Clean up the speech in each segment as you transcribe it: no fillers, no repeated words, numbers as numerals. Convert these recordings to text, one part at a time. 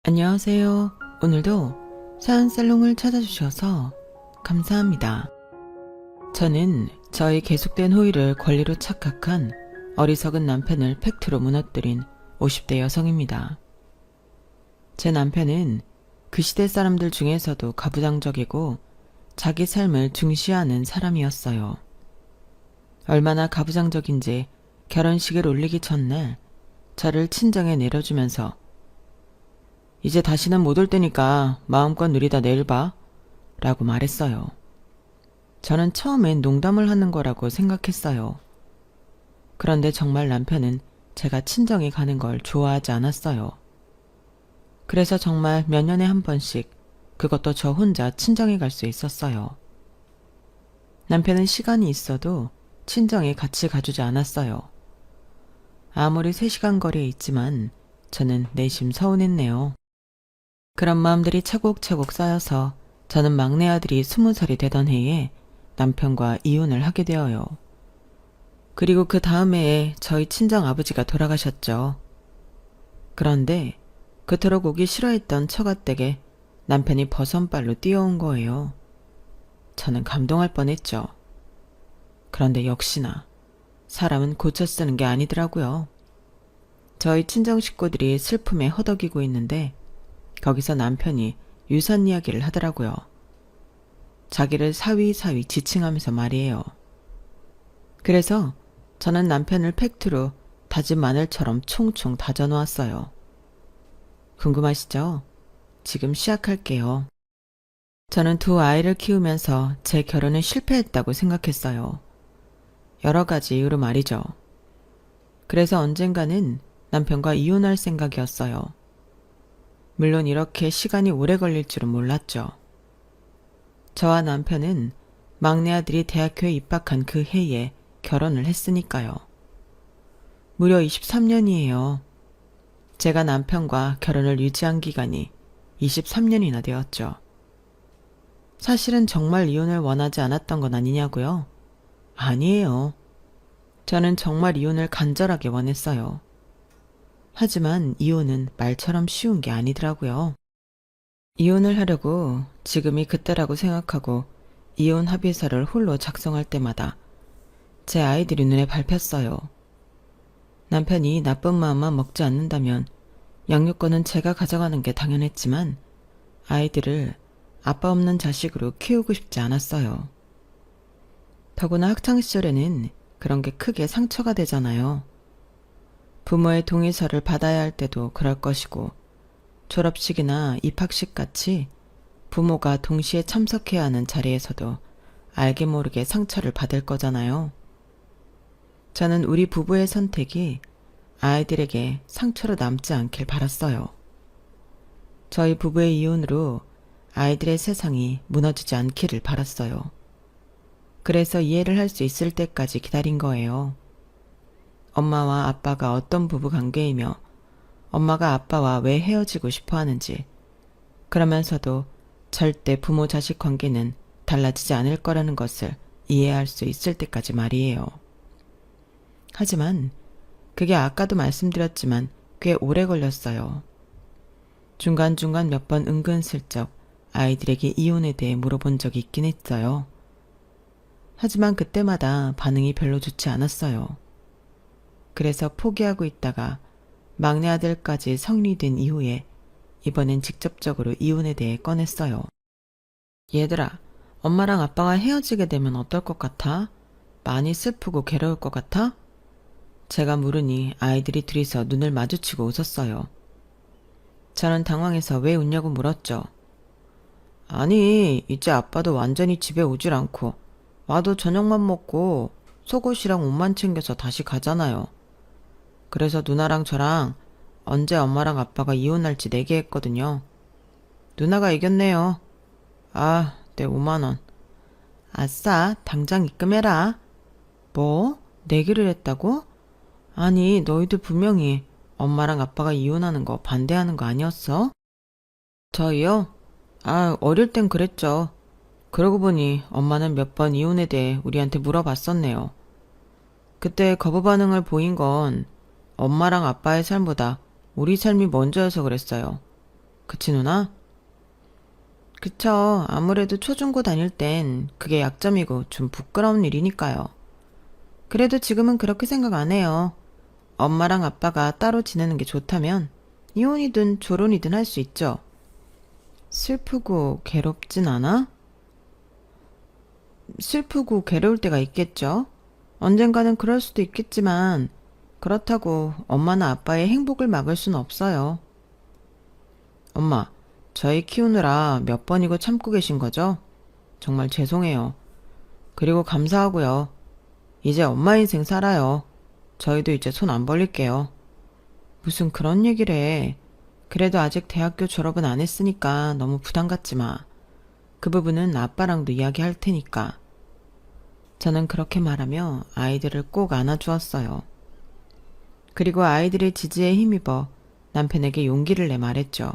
안녕하세요. 오늘도 사연살롱을 찾아주셔서 감사합니다. 저는 저희 계속된 호의를 권리로 착각한 어리석은 남편을 팩트로 무너뜨린 50대 여성입니다. 제 남편은 그 시대 사람들 중에서도 가부장적이고 자기 삶을 중시하는 사람이었어요. 얼마나 가부장적인지 결혼식을 올리기 전날 저를 친정에 내려주면서 이제 다시는 못 올 테니까 마음껏 누리다 내일 봐 라고 말했어요. 저는 처음엔 농담을 하는 거라고 생각했어요. 그런데 정말 남편은 제가 친정에 가는 걸 좋아하지 않았어요. 그래서 정말 몇 년에 한 번씩 그것도 저 혼자 친정에 갈 수 있었어요. 남편은 시간이 있어도 친정에 같이 가주지 않았어요. 아무리 3시간 거리에 있지만 저는 내심 서운했네요. 그런 마음들이 차곡차곡 쌓여서 저는 막내 아들이 20살이 되던 해에 남편과 이혼을 하게 되어요. 그리고 그 다음 해에 저희 친정 아버지가 돌아가셨죠. 그런데 그토록 오기 싫어했던 처가댁에 남편이 버선발로 뛰어온 거예요. 저는 감동할 뻔했죠. 그런데 역시나 사람은 고쳐 쓰는 게 아니더라고요. 저희 친정 식구들이 슬픔에 허덕이고 있는데 거기서 남편이 유산 이야기를 하더라고요. 자기를 사위사위 지칭하면서 말이에요. 그래서 저는 남편을 팩트로 다진 마늘처럼 총총 다져놓았어요. 궁금하시죠? 지금 시작할게요. 저는 2 아이를 키우면서 제 결혼은 실패했다고 생각했어요. 여러 가지 이유로 말이죠. 그래서 언젠가는 남편과 이혼할 생각이었어요. 물론 이렇게 시간이 오래 걸릴 줄은 몰랐죠. 저와 남편은 막내 아들이 대학교에 입학한 그 해에 결혼을 했으니까요. 무려 23년이에요. 제가 남편과 결혼을 유지한 기간이 23년이나 되었죠. 사실은 정말 이혼을 원하지 않았던 건 아니냐고요? 아니에요. 저는 정말 이혼을 간절하게 원했어요. 하지만 이혼은 말처럼 쉬운 게 아니더라고요. 이혼을 하려고 지금이 그때라고 생각하고 이혼 합의서를 홀로 작성할 때마다 제 아이들이 눈에 밟혔어요. 남편이 나쁜 마음만 먹지 않는다면 양육권은 제가 가져가는 게 당연했지만 아이들을 아빠 없는 자식으로 키우고 싶지 않았어요. 더구나 학창시절에는 그런 게 크게 상처가 되잖아요. 부모의 동의서를 받아야 할 때도 그럴 것이고 졸업식이나 입학식 같이 부모가 동시에 참석해야 하는 자리에서도 알게 모르게 상처를 받을 거잖아요. 저는 우리 부부의 선택이 아이들에게 상처로 남지 않길 바랐어요. 저희 부부의 이혼으로 아이들의 세상이 무너지지 않기를 바랐어요. 그래서 이해를 할 수 있을 때까지 기다린 거예요. 엄마와 아빠가 어떤 부부 관계이며 엄마가 아빠와 왜 헤어지고 싶어 하는지, 그러면서도 절대 부모 자식 관계는 달라지지 않을 거라는 것을 이해할 수 있을 때까지 말이에요. 하지만 그게 아까도 말씀드렸지만 꽤 오래 걸렸어요. 중간중간 몇 번 은근슬쩍 아이들에게 이혼에 대해 물어본 적이 있긴 했어요. 하지만 그때마다 반응이 별로 좋지 않았어요. 그래서 포기하고 있다가 막내 아들까지 성인이 이후에 이번엔 직접적으로 이혼에 대해 꺼냈어요. 얘들아, 엄마랑 아빠가 헤어지게 되면 어떨 것 같아? 많이 슬프고 괴로울 것 같아? 제가 물으니 아이들이 둘이서 눈을 마주치고 웃었어요. 저는 당황해서 왜 웃냐고 물었죠. 아니, 이제 아빠도 완전히 집에 오질 않고 와도 저녁만 먹고 속옷이랑 옷만 챙겨서 다시 가잖아요. 그래서 누나랑 저랑 언제 엄마랑 아빠가 이혼할지 내기했거든요. 누나가 이겼네요. 아, 내 5만원. 아싸, 당장 입금해라. 뭐? 내기를 했다고? 아니, 너희들 분명히 엄마랑 아빠가 이혼하는 거 반대하는 거 아니었어? 저희요? 아, 어릴 땐 그랬죠. 그러고 보니 엄마는 몇 번 이혼에 대해 우리한테 물어봤었네요. 그때 거부 반응을 보인 건 엄마랑 아빠의 삶보다 우리 삶이 먼저여서 그랬어요. 그치, 누나? 그쵸. 아무래도 초중고 다닐 땐 그게 약점이고 좀 부끄러운 일이니까요. 그래도 지금은 그렇게 생각 안 해요. 엄마랑 아빠가 따로 지내는 게 좋다면 이혼이든 조론이든 할 수 있죠. 슬프고 괴롭진 않아? 슬프고 괴로울 때가 있겠죠. 언젠가는 그럴 수도 있겠지만 그렇다고 엄마나 아빠의 행복을 막을 순 없어요. 엄마, 저희 키우느라 몇 번이고 참고 계신 거죠? 정말 죄송해요. 그리고 감사하고요. 이제 엄마 인생 살아요. 저희도 이제 손 안 벌릴게요. 무슨 그런 얘기를 해. 그래도 아직 대학교 졸업은 안 했으니까 너무 부담 갖지 마. 그 부분은 아빠랑도 이야기할 테니까. 저는 그렇게 말하며 아이들을 꼭 안아주었어요. 그리고 아이들의 지지에 힘입어 남편에게 용기를 내 말했죠.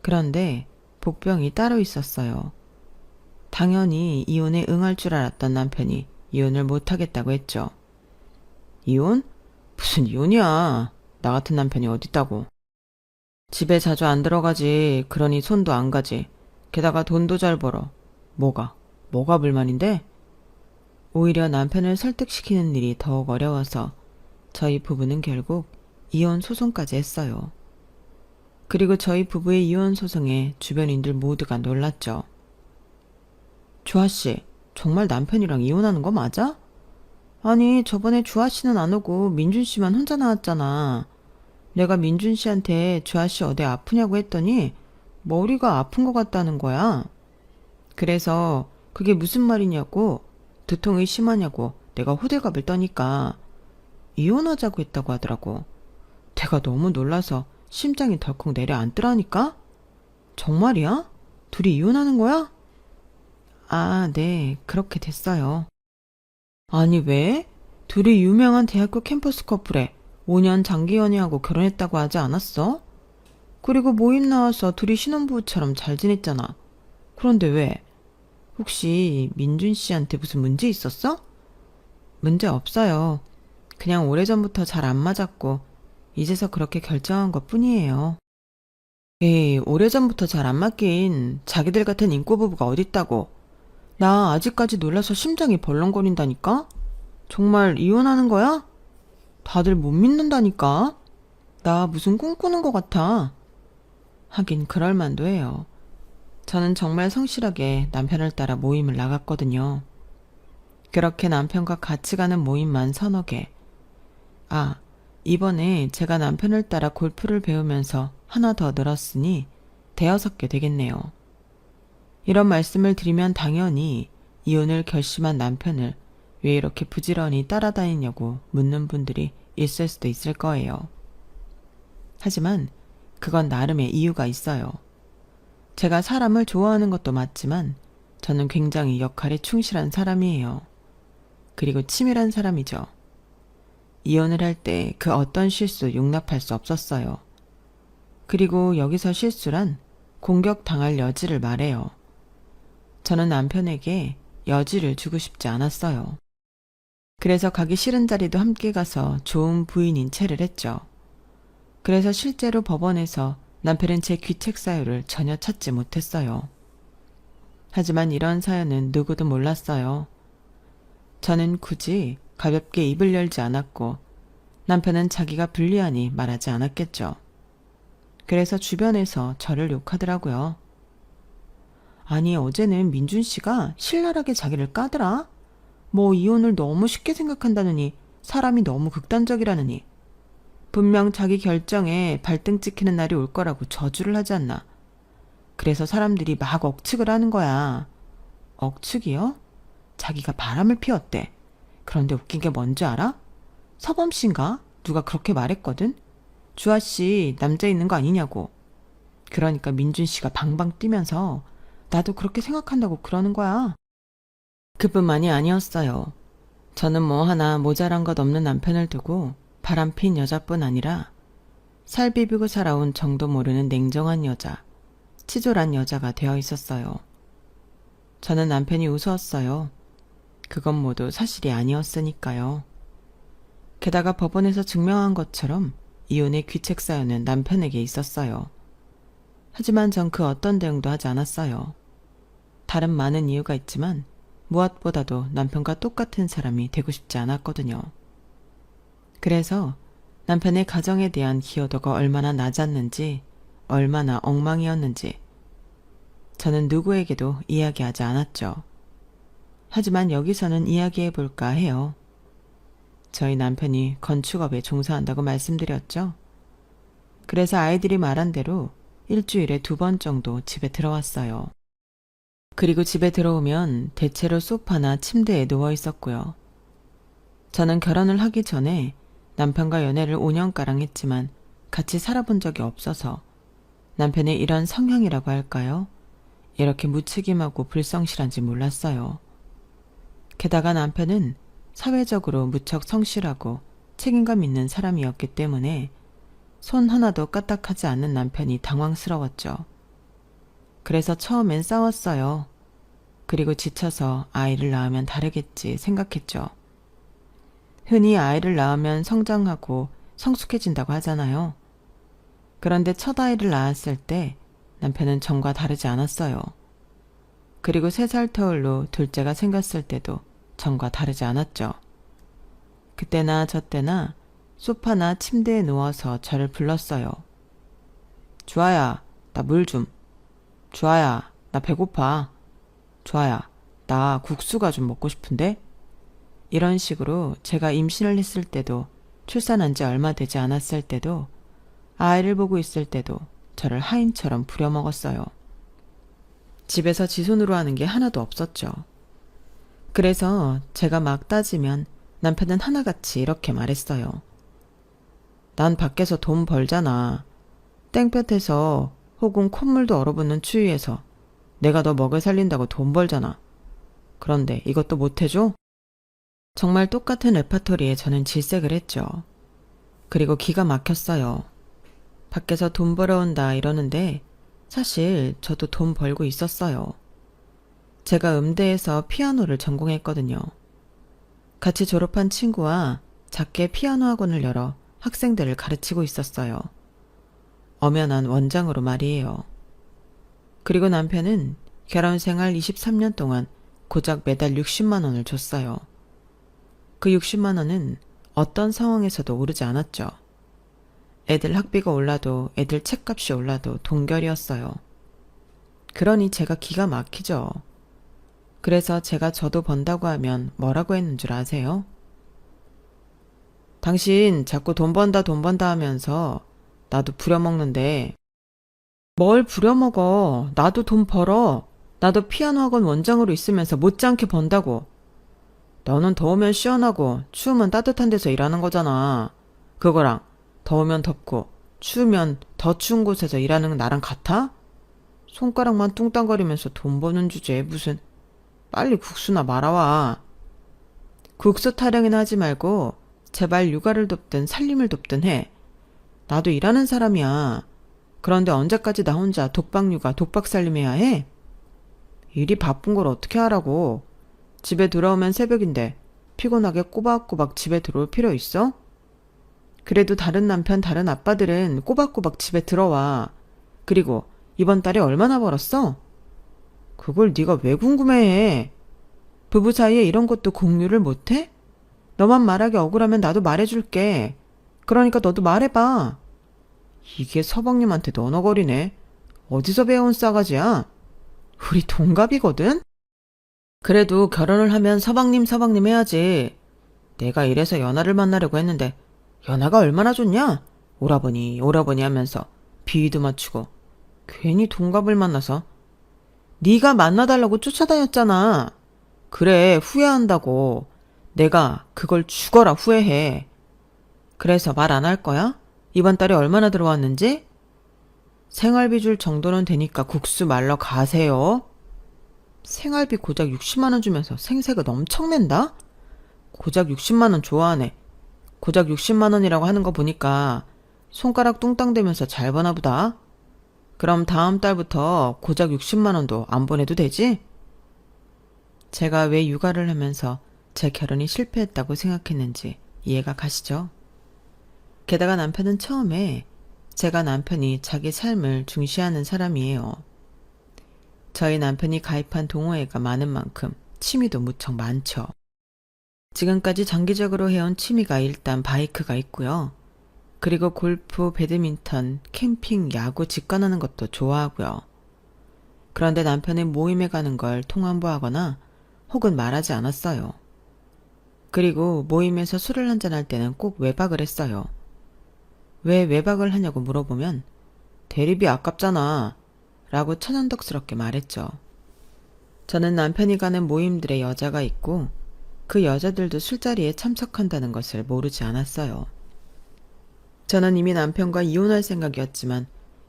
그런데 복병이 따로 있었어요. 당연히 이혼에 응할 줄 알았던 남편이 이혼을 못하겠다고 했죠. 이혼? 무슨 이혼이야. 나 같은 남편이 어딨다고. 집에 자주 안 들어가지. 그러니 손도 안 가지. 게다가 돈도 잘 벌어. 뭐가 불만인데? 오히려 남편을 설득시키는 일이 더욱 어려워서 저희 부부는 결국 이혼 소송까지 했어요. 그리고 저희 부부의 이혼 소송에 주변인들 모두가 놀랐죠. 주아씨, 정말 남편이랑 이혼하는 거 맞아? 아니, 저번에 주아씨는 안 오고 민준씨만 혼자 나왔잖아. 내가 민준씨한테 주아씨 어디 아프냐고 했더니 머리가 아픈 것 같다는 거야. 그래서 그게 무슨 말이냐고, 두통이 심하냐고 내가 호들갑을 떠니까 이혼하자고 했다고 하더라고. 내가 너무 놀라서 심장이 덜컥 내려앉더라니까? 정말이야? 둘이 이혼하는 거야? 아, 네, 그렇게 됐어요. 아니, 왜? 둘이 유명한 대학교 캠퍼스 커플에 5년 장기 연애하고 결혼했다고 하지 않았어? 그리고 모임 나와서 둘이 신혼부부처럼 잘 지냈잖아. 그런데 왜? 혹시 민준 씨한테 무슨 문제 있었어? 문제 없어요. 그냥 오래전부터 잘 안 맞았고 이제서 그렇게 결정한 것 뿐이에요. 에이, 오래전부터 잘 안 맞긴 자기들 같은 인꼬부부가 어딨다고. 나 아직까지 놀라서 심장이 벌렁거린다니까? 정말 이혼하는 거야? 다들 못 믿는다니까? 나 무슨 꿈꾸는 것 같아. 하긴 그럴 만도 해요. 저는 정말 성실하게 남편을 따라 모임을 나갔거든요. 그렇게 남편과 같이 가는 모임만 서너 개. 아, 이번에 제가 남편을 따라 골프를 배우면서 하나 더 늘었으니 대여섯 개 되겠네요. 이런 말씀을 드리면 당연히 이혼을 결심한 남편을 왜 이렇게 부지런히 따라다니냐고 묻는 분들이 있을 수도 있을 거예요. 하지만 그건 나름의 이유가 있어요. 제가 사람을 좋아하는 것도 맞지만 저는 굉장히 역할에 충실한 사람이에요. 그리고 치밀한 사람이죠. 이혼을 할 때 그 어떤 실수 용납할 수 없었어요. 그리고 여기서 실수란 공격당할 여지를 말해요. 저는 남편에게 여지를 주고 싶지 않았어요. 그래서 가기 싫은 자리도 함께 가서 좋은 부인인 체를 했죠. 그래서 실제로 법원에서 남편은 제 귀책 사유를 전혀 찾지 못했어요. 하지만 이런 사연은 누구도 몰랐어요. 저는 굳이 가볍게 입을 열지 않았고 남편은 자기가 불리하니 말하지 않았겠죠. 그래서 주변에서 저를 욕하더라고요. 아니, 어제는 민준 씨가 신랄하게 자기를 까더라? 뭐 이혼을 너무 쉽게 생각한다느니 사람이 너무 극단적이라느니 분명 자기 결정에 발등 찍히는 날이 올 거라고 저주를 하지 않나. 그래서 사람들이 막 억측을 하는 거야. 억측이요? 자기가 바람을 피웠대. 그런데 웃긴 게 뭔지 알아? 서범 씨인가? 누가 그렇게 말했거든? 주아 씨 남자 있는 거 아니냐고. 그러니까 민준 씨가 방방 뛰면서 나도 그렇게 생각한다고 그러는 거야. 그뿐만이 아니었어요. 저는 뭐 하나 모자란 것 없는 남편을 두고 바람핀 여자뿐 아니라 살 비비고 살아온 정도 모르는 냉정한 여자, 치졸한 여자가 되어 있었어요. 저는 남편이 우스웠어요. 그건 모두 사실이 아니었으니까요. 게다가 법원에서 증명한 것처럼 이혼의 귀책 사유는 남편에게 있었어요. 하지만 전 그 어떤 대응도 하지 않았어요. 다른 많은 이유가 있지만 무엇보다도 남편과 똑같은 사람이 되고 싶지 않았거든요. 그래서 남편의 가정에 대한 기여도가 얼마나 낮았는지, 얼마나 엉망이었는지 저는 누구에게도 이야기하지 않았죠. 하지만 여기서는 이야기해볼까 해요. 저희 남편이 건축업에 종사한다고 말씀드렸죠. 그래서 아이들이 말한 대로 일주일에 2번 정도 집에 들어왔어요. 그리고 집에 들어오면 대체로 소파나 침대에 누워 있었고요. 저는 결혼을 하기 전에 남편과 연애를 5년가량 했지만 같이 살아본 적이 없어서 남편의 이런 성향이라고 할까요? 이렇게 무책임하고 불성실한지 몰랐어요. 게다가 남편은 사회적으로 무척 성실하고 책임감 있는 사람이었기 때문에 손 하나도 까딱하지 않는 남편이 당황스러웠죠. 그래서 처음엔 싸웠어요. 그리고 지쳐서 아이를 낳으면 다르겠지 생각했죠. 흔히 아이를 낳으면 성장하고 성숙해진다고 하잖아요. 그런데 첫 아이를 낳았을 때 남편은 전과 다르지 않았어요. 그리고 3살 터울로 둘째가 생겼을 때도 전과 다르지 않았죠. 그때나 저때나 소파나 침대에 누워서 저를 불렀어요. 주아야, 나 물 좀. 주아야, 나 배고파. 주아야, 나 국수가 좀 먹고 싶은데? 이런 식으로 제가 임신을 했을 때도, 출산한 지 얼마 되지 않았을 때도, 아이를 보고 있을 때도 저를 하인처럼 부려먹었어요. 집에서 지 손으로 하는 게 하나도 없었죠. 그래서 제가 막 따지면 남편은 하나같이 이렇게 말했어요. 난 밖에서 돈 벌잖아. 땡볕에서 혹은 콧물도 얼어붙는 추위에서 내가 너 먹여 살린다고 돈 벌잖아. 그런데 이것도 못해줘? 정말 똑같은 레파토리에 저는 질색을 했죠. 그리고 기가 막혔어요. 밖에서 돈 벌어온다 이러는데 사실 저도 돈 벌고 있었어요. 제가 음대에서 피아노를 전공했거든요. 같이 졸업한 친구와 작게 피아노 학원을 열어 학생들을 가르치고 있었어요. 엄연한 원장으로 말이에요. 그리고 남편은 결혼 생활 23년 동안 고작 매달 60만 원을 줬어요. 그 60만 원은 어떤 상황에서도 오르지 않았죠. 애들 학비가 올라도 애들 책값이 올라도 동결이었어요. 그러니 제가 기가 막히죠. 그래서 제가 저도 번다고 하면 뭐라고 했는 줄 아세요? 당신 자꾸 돈 번다 하면서 나도 부려먹는데 뭘 부려먹어. 나도 돈 벌어. 나도 피아노 학원 원장으로 있으면서 못지않게 번다고. 너는 더우면 시원하고 추우면 따뜻한 데서 일하는 거잖아. 그거랑 더우면 덥고 추우면 더 추운 곳에서 일하는 나랑 같아? 손가락만 뚱땅거리면서 돈 버는 주제에 무슨. 빨리 국수나 말아와. 국수 타령이나 하지 말고 제발 육아를 돕든 살림을 돕든 해. 나도 일하는 사람이야. 그런데 언제까지 나 혼자 독박육아 독박살림해야 해? 일이 바쁜 걸 어떻게 하라고. 집에 들어오면 새벽인데 피곤하게 꼬박꼬박 집에 들어올 필요 있어? 그래도 다른 남편 다른 아빠들은 꼬박꼬박 집에 들어와. 그리고 이번 달에 얼마나 벌었어? 그걸 네가 왜 궁금해해? 부부 사이에 이런 것도 공유를 못해? 너만 말하기 억울하면 나도 말해줄게. 그러니까 너도 말해봐. 이게 서방님한테 너너거리네. 어디서 배운 싸가지야? 우리 동갑이거든? 그래도 결혼을 하면 서방님 해야지. 내가 이래서 연하를 만나려고 했는데 연하가 얼마나 좋냐? 오라버니 하면서 비위도 맞추고. 괜히 동갑을 만나서. 네가 만나달라고 쫓아다녔잖아. 그래, 후회한다고. 내가 그걸 죽어라 후회해. 그래서 말 안 할 거야? 이번 달에 얼마나 들어왔는지? 생활비 줄 정도는 되니까 국수 말러 가세요. 생활비 고작 60만 원 주면서 생색을 엄청 낸다? 고작 60만 원 좋아하네. 고작 60만 원이라고 하는 거 보니까 손가락 뚱땅대면서 잘 버나 보다. 그럼 다음 달부터 고작 60만 원도 안 보내도 되지? 제가 왜 육아를 하면서 제 결혼이 실패했다고 생각했는지 이해가 가시죠? 게다가 남편은 처음에 제가 남편이 자기 삶을 중시하는 사람이에요. 저희 남편이 가입한 동호회가 많은 만큼 취미도 무척 많죠. 지금까지 장기적으로 해온 취미가 일단 바이크가 있고요. 그리고 골프, 배드민턴, 캠핑, 야구 직관하는 것도 좋아하고요. 그런데 남편은 모임에 가는 걸 통안부하거나 혹은 말하지 않았어요. 그리고 모임에서 술을 한잔할 때는 꼭 외박을 했어요. 왜 외박을 하냐고 물어보면 대리비 아깝잖아 라고 천연덕스럽게 말했죠. 저는 남편이 가는 모임들에 여자가 있고 그 여자들도 술자리에 참석한다는 것을 모르지 않았어요. 저는 이미 남편과 이혼할 생각이었지만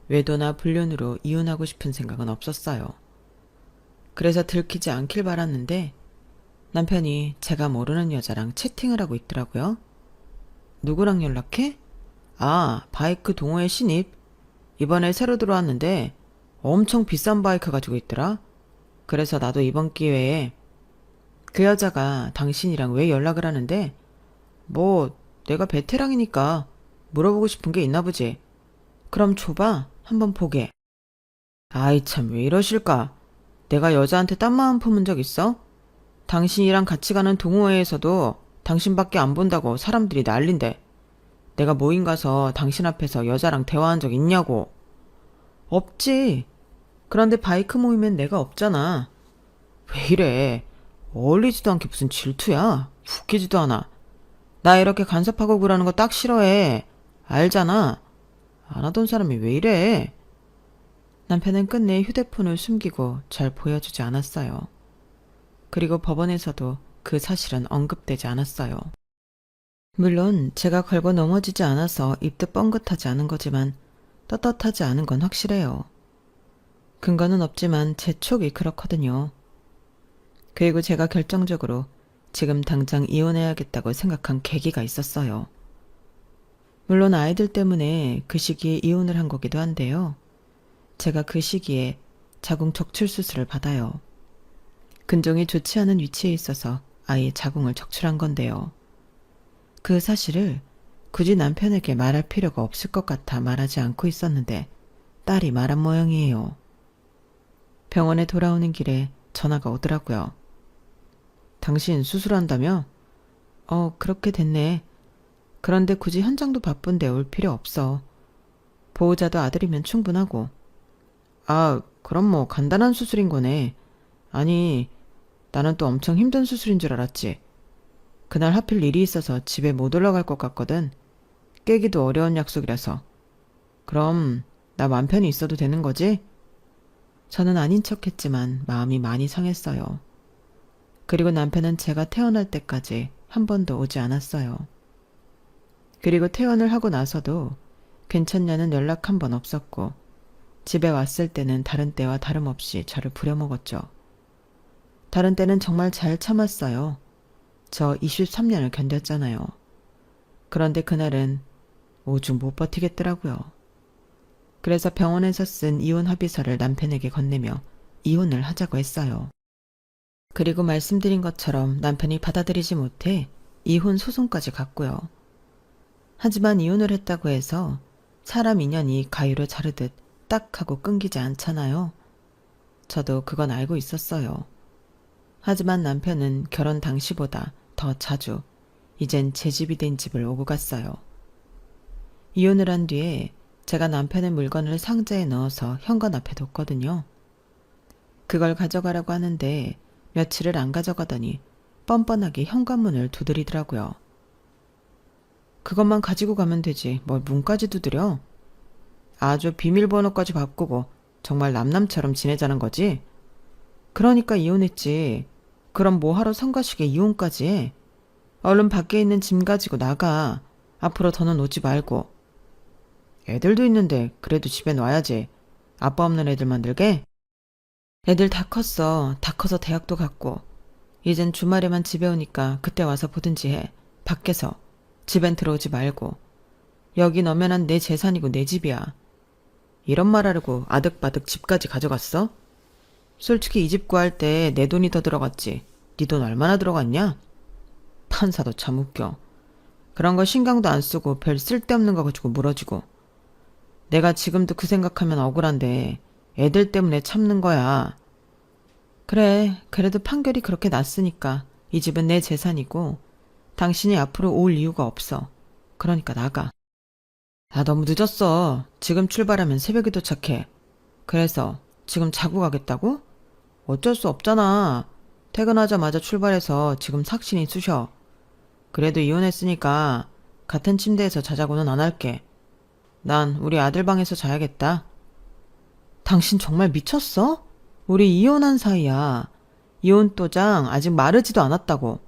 외도나 불륜으로 이혼하고 싶은 생각은 없었어요. 그래서 들키지 않길 바랐는데 남편이 제가 모르는 여자랑 채팅을 하고 있더라고요. 누구랑 연락해? 아, 바이크 동호회 신입. 이번에 새로 들어왔는데 엄청 비싼 바이크 가지고 있더라. 그래서 나도 이번 기회에 그 여자가 당신이랑 왜 연락을 하는데 뭐 내가 베테랑이니까 물어보고 싶은 게 있나 보지. 그럼 줘봐. 한번 보게. 아이 참 왜 이러실까. 내가 여자한테 딴 마음 품은 적 있어? 당신이랑 같이 가는 동호회에서도 당신밖에 안 본다고 사람들이 난린대. 내가 모임 가서 당신 앞에서 여자랑 대화한 적 있냐고. 없지. 그런데 바이크 모임엔 내가 없잖아. 왜 이래. 어울리지도 않게 무슨 질투야. 웃기지도 않아. 나 이렇게 간섭하고 그러는 거 딱 싫어해. 알잖아. 안 하던 사람이 왜 이래. 남편은 끝내 휴대폰을 숨기고 잘 보여주지 않았어요. 그리고 법원에서도 그 사실은 언급되지 않았어요. 물론 제가 걸고 넘어지지 않아서 입도 뻥긋하지 않은 거지만 떳떳하지 않은 건 확실해요. 근거는 없지만 제 촉이 그렇거든요. 그리고 제가 결정적으로 지금 당장 이혼해야겠다고 생각한 계기가 있었어요. 물론 아이들 때문에 그 시기에 이혼을 한 거기도 한데요. 제가 그 시기에 자궁 적출 수술을 받아요. 근종이 좋지 않은 위치에 있어서 아이의 자궁을 적출한 건데요. 그 사실을 굳이 남편에게 말할 필요가 없을 것 같아 말하지 않고 있었는데 딸이 말한 모양이에요. 병원에 돌아오는 길에 전화가 오더라고요. 당신 수술한다며? 그렇게 됐네. 그런데 굳이 현장도 바쁜데 올 필요 없어. 보호자도 아들이면 충분하고. 아, 그럼 뭐 간단한 수술인 거네. 아니, 나는 또 엄청 힘든 수술인 줄 알았지. 그날 하필 일이 있어서 집에 못 올라갈 것 같거든. 깨기도 어려운 약속이라서. 그럼 나 맘 편히 있어도 되는 거지? 저는 아닌 척했지만 마음이 많이 상했어요. 그리고 남편은 제가 퇴원할 때까지 한 번도 오지 않았어요. 그리고 퇴원을 하고 나서도 괜찮냐는 연락 한 번 없었고 집에 왔을 때는 다른 때와 다름없이 저를 부려먹었죠. 다른 때는 정말 잘 참았어요. 저 23년을 견뎠잖아요. 그런데 그날은 오죽 못 버티겠더라고요. 그래서 병원에서 쓴 이혼 합의서를 남편에게 건네며 이혼을 하자고 했어요. 그리고 말씀드린 것처럼 남편이 받아들이지 못해 이혼 소송까지 갔고요. 하지만 이혼을 했다고 해서 사람 인연이 가위로 자르듯 딱 하고 끊기지 않잖아요. 저도 그건 알고 있었어요. 하지만 남편은 결혼 당시보다 더 자주 이젠 제 집이 된 집을 오고 갔어요. 이혼을 한 뒤에 제가 남편의 물건을 상자에 넣어서 현관 앞에 뒀거든요. 그걸 가져가라고 하는데 며칠을 안 가져가더니 뻔뻔하게 현관문을 두드리더라고요. 그것만 가지고 가면 되지 뭘 문까지 두드려? 아주 비밀번호까지 바꾸고 정말 남남처럼 지내자는 거지? 그러니까 이혼했지. 그럼 뭐하러 성가시게 이혼까지 해? 얼른 밖에 있는 짐 가지고 나가. 앞으로 더는 오지 말고. 애들도 있는데 그래도 집에 놔야지. 아빠 없는 애들 만들게? 애들 다 컸어. 다 커서 대학도 갔고. 이젠 주말에만 집에 오니까 그때 와서 보든지 해. 밖에서. 집엔 들어오지 말고. 여긴 엄연한 내 재산이고 내 집이야. 이런 말 하려고 아득바득 집까지 가져갔어? 솔직히 이 집 구할 때 내 돈이 더 들어갔지. 네 돈 얼마나 들어갔냐? 판사도 참 웃겨. 그런 거 신경도 안 쓰고 별 쓸데없는 거 가지고 물어주고. 내가 지금도 그 생각하면 억울한데 애들 때문에 참는 거야. 그래, 그래도 판결이 그렇게 났으니까 이 집은 내 재산이고 당신이 앞으로 올 이유가 없어. 그러니까 나가. 아, 너무 늦었어. 지금 출발하면 새벽에 도착해. 그래서 지금 자고 가겠다고? 어쩔 수 없잖아. 퇴근하자마자 출발해서 지금 삭신이 쑤셔. 그래도 이혼했으니까 같은 침대에서 자자고는 안 할게. 난 우리 아들 방에서 자야겠다. 당신 정말 미쳤어? 우리 이혼한 사이야. 이혼 도장 아직 마르지도 않았다고.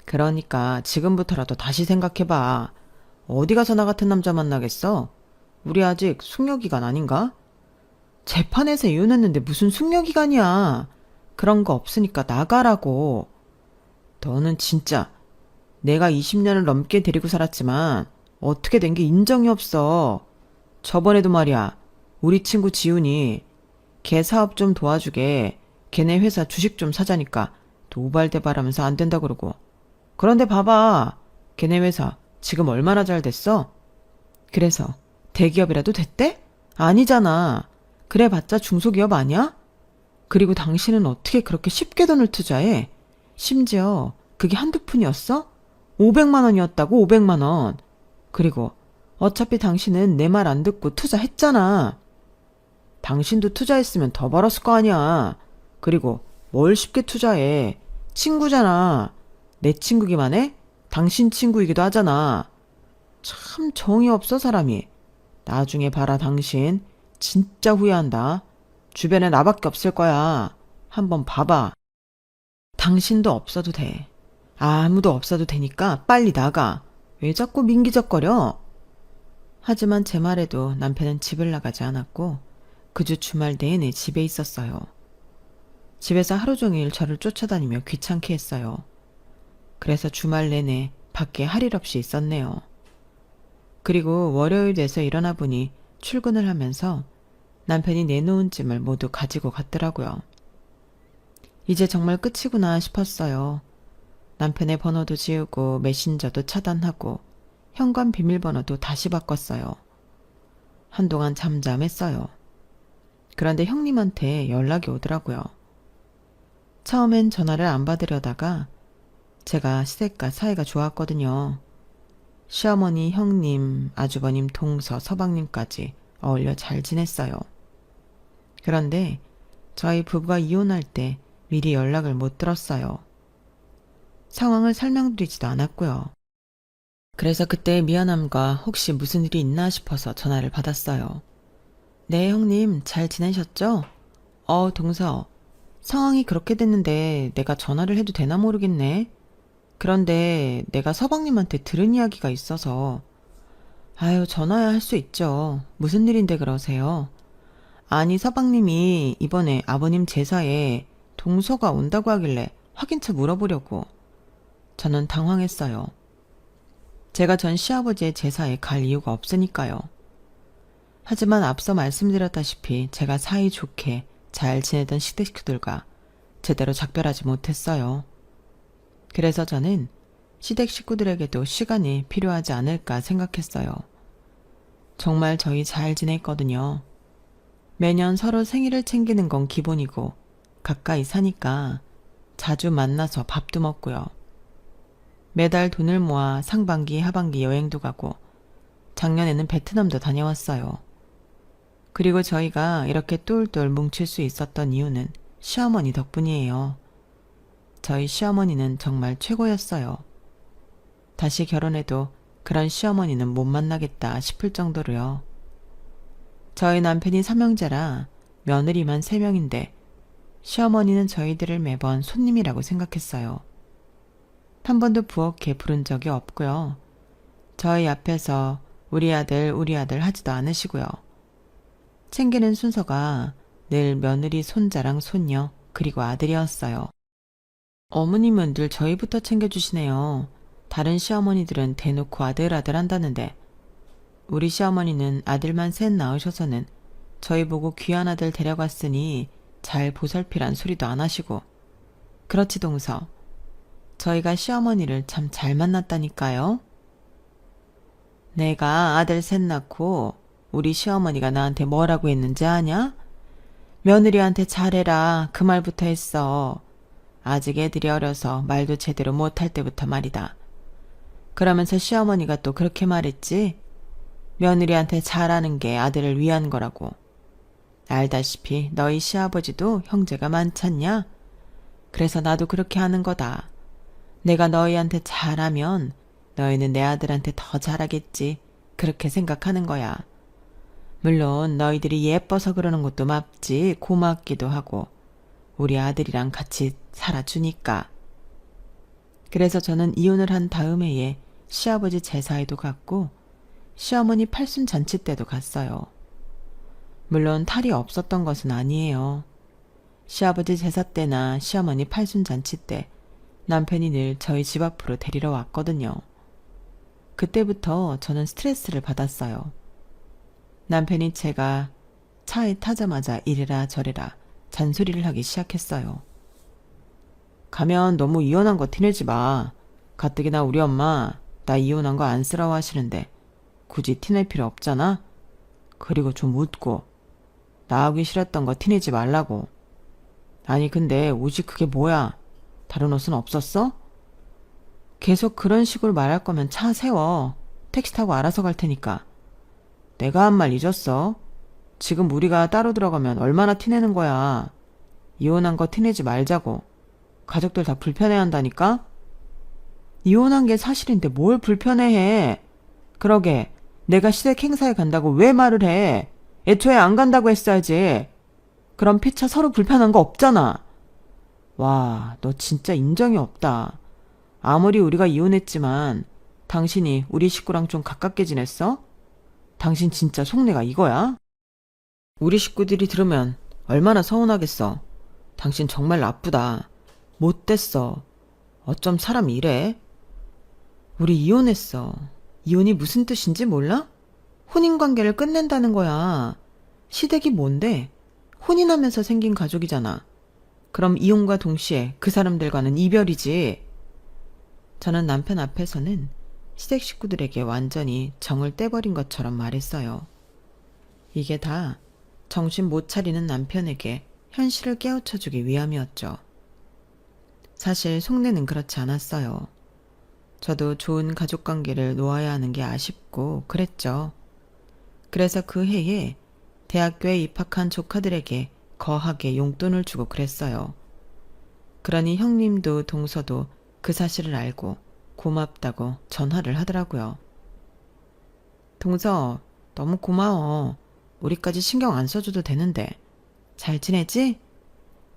그러니까 지금부터라도 다시 생각해봐. 어디 가서 나 같은 남자 만나겠어? 우리 아직 숙려기간 아닌가? 재판에서 이혼했는데 무슨 숙려기간이야. 그런 거 없으니까 나가라고. 너는 진짜 내가 20년을 넘게 데리고 살았지만 어떻게 된 게 인정이 없어. 저번에도 말이야. 우리 친구 지훈이 걔 사업 좀 도와주게 걔네 회사 주식 좀 사자니까 또 우발대발하면서 안 된다 그러고. 그런데 봐봐. 걔네 회사 지금 얼마나 잘 됐어? 그래서 대기업이라도 됐대? 아니잖아. 그래봤자 중소기업 아니야? 그리고 당신은 어떻게 그렇게 쉽게 돈을 투자해? 심지어 그게 한두 푼이었어? 500만 원이었다고 500만 원. 그리고 어차피 당신은 내 말 안 듣고 투자했잖아. 당신도 투자했으면 더 벌었을 거 아니야. 그리고 뭘 쉽게 투자해. 친구잖아. 내 친구기만 해? 당신 친구이기도 하잖아. 참 정이 없어 사람이. 나중에 봐라 당신. 진짜 후회한다. 주변에 나밖에 없을 거야. 한번 봐봐. 당신도 없어도 돼. 아무도 없어도 되니까 빨리 나가. 왜 자꾸 민기적거려? 하지만 제 말에도 남편은 집을 나가지 않았고 그 주 주말 내내 집에 있었어요. 집에서 하루 종일 저를 쫓아다니며 귀찮게 했어요. 그래서 주말 내내 밖에 할 일 없이 있었네요. 그리고 월요일 돼서 일어나 보니 출근을 하면서 남편이 내놓은 짐을 모두 가지고 갔더라고요. 이제 정말 끝이구나 싶었어요. 남편의 번호도 지우고 메신저도 차단하고 현관 비밀번호도 다시 바꿨어요. 한동안 잠잠했어요. 그런데 형님한테 연락이 오더라고요. 처음엔 전화를 안 받으려다가 제가 시댁과 사이가 좋았거든요. 시어머니, 형님, 아주버님, 동서, 서방님까지 어울려 잘 지냈어요. 그런데 저희 부부가 이혼할 때 미리 연락을 못 들었어요. 상황을 설명드리지도 않았고요. 그래서 그때 미안함과 혹시 무슨 일이 있나 싶어서 전화를 받았어요. 네, 형님, 잘 지내셨죠? 동서, 상황이 그렇게 됐는데 내가 전화를 해도 되나 모르겠네. 그런데 내가 서방님한테 들은 이야기가 있어서. 아유, 전화야 할 수 있죠. 무슨 일인데 그러세요? 아니, 서방님이 이번에 아버님 제사에 동서가 온다고 하길래 확인차 물어보려고. 저는 당황했어요. 제가 전 시아버지의 제사에 갈 이유가 없으니까요. 하지만 앞서 말씀드렸다시피 제가 사이좋게 잘 지내던 시댁 식구들과 제대로 작별하지 못했어요. 그래서 저는 시댁 식구들에게도 시간이 필요하지 않을까 생각했어요. 정말 저희 잘 지냈거든요. 매년 서로 생일을 챙기는 건 기본이고 가까이 사니까 자주 만나서 밥도 먹고요. 매달 돈을 모아 상반기, 하반기 여행도 가고 작년에는 베트남도 다녀왔어요. 그리고 저희가 이렇게 똘똘 뭉칠 수 있었던 이유는 시어머니 덕분이에요. 저희 시어머니는 정말 최고였어요. 다시 결혼해도 그런 시어머니는 못 만나겠다 싶을 정도로요. 저희 남편이 삼형제라 며느리만 3명인데 시어머니는 저희들을 매번 손님이라고 생각했어요. 한 번도 부엌에 부른 적이 없고요. 저희 앞에서 우리 아들 하지도 않으시고요. 챙기는 순서가 늘 며느리, 손자랑 손녀, 그리고 아들이었어요. 어머님은 늘 저희부터 챙겨주시네요. 다른 시어머니들은 대놓고 아들 한다는데 우리 시어머니는 아들만 셋 낳으셔서는 저희 보고 귀한 아들 데려갔으니 잘 보살피란 소리도 안 하시고. 그렇지 동서. 저희가 시어머니를 참 잘 만났다니까요. 내가 아들 셋 낳고 우리 시어머니가 나한테 뭐라고 했는지 아냐? 며느리한테 잘해라 그 말부터 했어. 아직 애들이 어려서 말도 제대로 못할 때부터 말이다. 그러면서 시어머니가 또 그렇게 말했지. 며느리한테 잘하는 게 아들을 위한 거라고. 알다시피 너희 시아버지도 형제가 많잖냐? 그래서 나도 그렇게 하는 거다. 내가 너희한테 잘하면 너희는 내 아들한테 더 잘하겠지. 그렇게 생각하는 거야. 물론 너희들이 예뻐서 그러는 것도 맞지. 고맙기도 하고. 우리 아들이랑 같이 살아주니까. 그래서 저는 이혼을 한 다음 해에 시아버지 제사에도 갔고 시어머니 팔순 잔치 때도 갔어요. 물론 탈이 없었던 것은 아니에요. 시아버지 제사 때나 시어머니 팔순 잔치 때 남편이 늘 저희 집 앞으로 데리러 왔거든요. 그때부터 저는 스트레스를 받았어요. 남편이 제가 차에 타자마자 이래라 저래라 잔소리를 하기 시작했어요. 가면 너무 이혼한 거 티내지 마. 가뜩이나 우리 엄마 나 이혼한 거 안쓰러워 하시는데 굳이 티낼 필요 없잖아. 그리고 좀 웃고 나오기 싫었던 거 티내지 말라고. 아니 근데 옷이 그게 뭐야? 다른 옷은 없었어? 계속 그런 식으로 말할 거면 차 세워. 택시 타고 알아서 갈 테니까. 내가 한 말 잊었어? 지금 우리가 따로 들어가면 얼마나 티내는 거야. 이혼한 거 티내지 말자고. 가족들 다 불편해한다니까? 이혼한 게 사실인데 뭘 불편해해. 그러게 내가 시댁 행사에 간다고 왜 말을 해. 애초에 안 간다고 했어야지. 그럼 피차 서로 불편한 거 없잖아. 와, 너 진짜 인정이 없다. 아무리 우리가 이혼했지만 당신이 우리 식구랑 좀 가깝게 지냈어? 당신 진짜 속내가 이거야? 우리 식구들이 들으면 얼마나 서운하겠어. 당신 정말 나쁘다. 못됐어. 어쩜 사람이 이래? 우리 이혼했어. 이혼이 무슨 뜻인지 몰라? 혼인관계를 끝낸다는 거야. 시댁이 뭔데? 혼인하면서 생긴 가족이잖아. 그럼 이혼과 동시에 그 사람들과는 이별이지. 저는 남편 앞에서는 시댁 식구들에게 완전히 정을 떼버린 것처럼 말했어요. 이게 다 정신 못 차리는 남편에게 현실을 깨우쳐주기 위함이었죠. 사실 속내는 그렇지 않았어요. 저도 좋은 가족관계를 놓아야 하는 게 아쉽고 그랬죠. 그래서 그 해에 대학교에 입학한 조카들에게 거하게 용돈을 주고 그랬어요. 그러니 형님도 동서도 그 사실을 알고 고맙다고 전화를 하더라고요. 동서, 너무 고마워. 우리까지 신경 안 써줘도 되는데. 잘 지내지?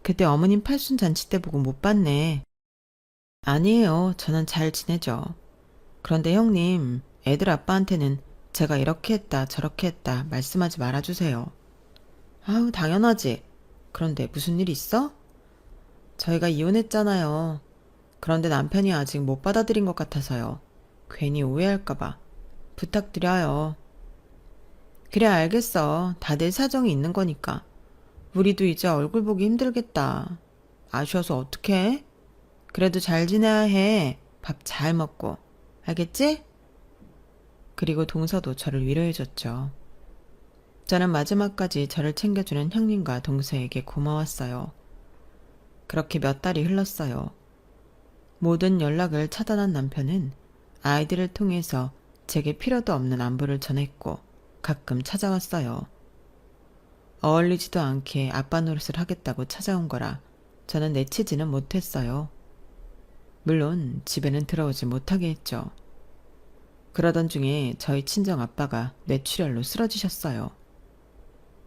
그때 어머님 팔순 잔치 때 보고 못 봤네. 아니에요. 저는 잘 지내죠. 그런데 형님, 애들 아빠한테는 제가 이렇게 했다 저렇게 했다 말씀하지 말아주세요. 아우, 당연하지. 그런데 무슨 일 있어? 저희가 이혼했잖아요. 그런데 남편이 아직 못 받아들인 것 같아서요. 괜히 오해할까봐. 부탁드려요. 그래, 알겠어. 다들 사정이 있는 거니까. 우리도 이제 얼굴 보기 힘들겠다. 아쉬워서 어떡해? 그래도 잘 지내야 해. 밥 잘 먹고. 알겠지? 그리고 동서도 저를 위로해줬죠. 저는 마지막까지 저를 챙겨주는 형님과 동서에게 고마웠어요. 그렇게 몇 달이 흘렀어요. 모든 연락을 차단한 남편은 아이들을 통해서 제게 필요도 없는 안부를 전했고 가끔 찾아왔어요. 어울리지도 않게 아빠 노릇을 하겠다고 찾아온 거라 저는 내치지는 못했어요. 물론 집에는 들어오지 못하게 했죠. 그러던 중에 저희 친정 아빠가 뇌출혈로 쓰러지셨어요.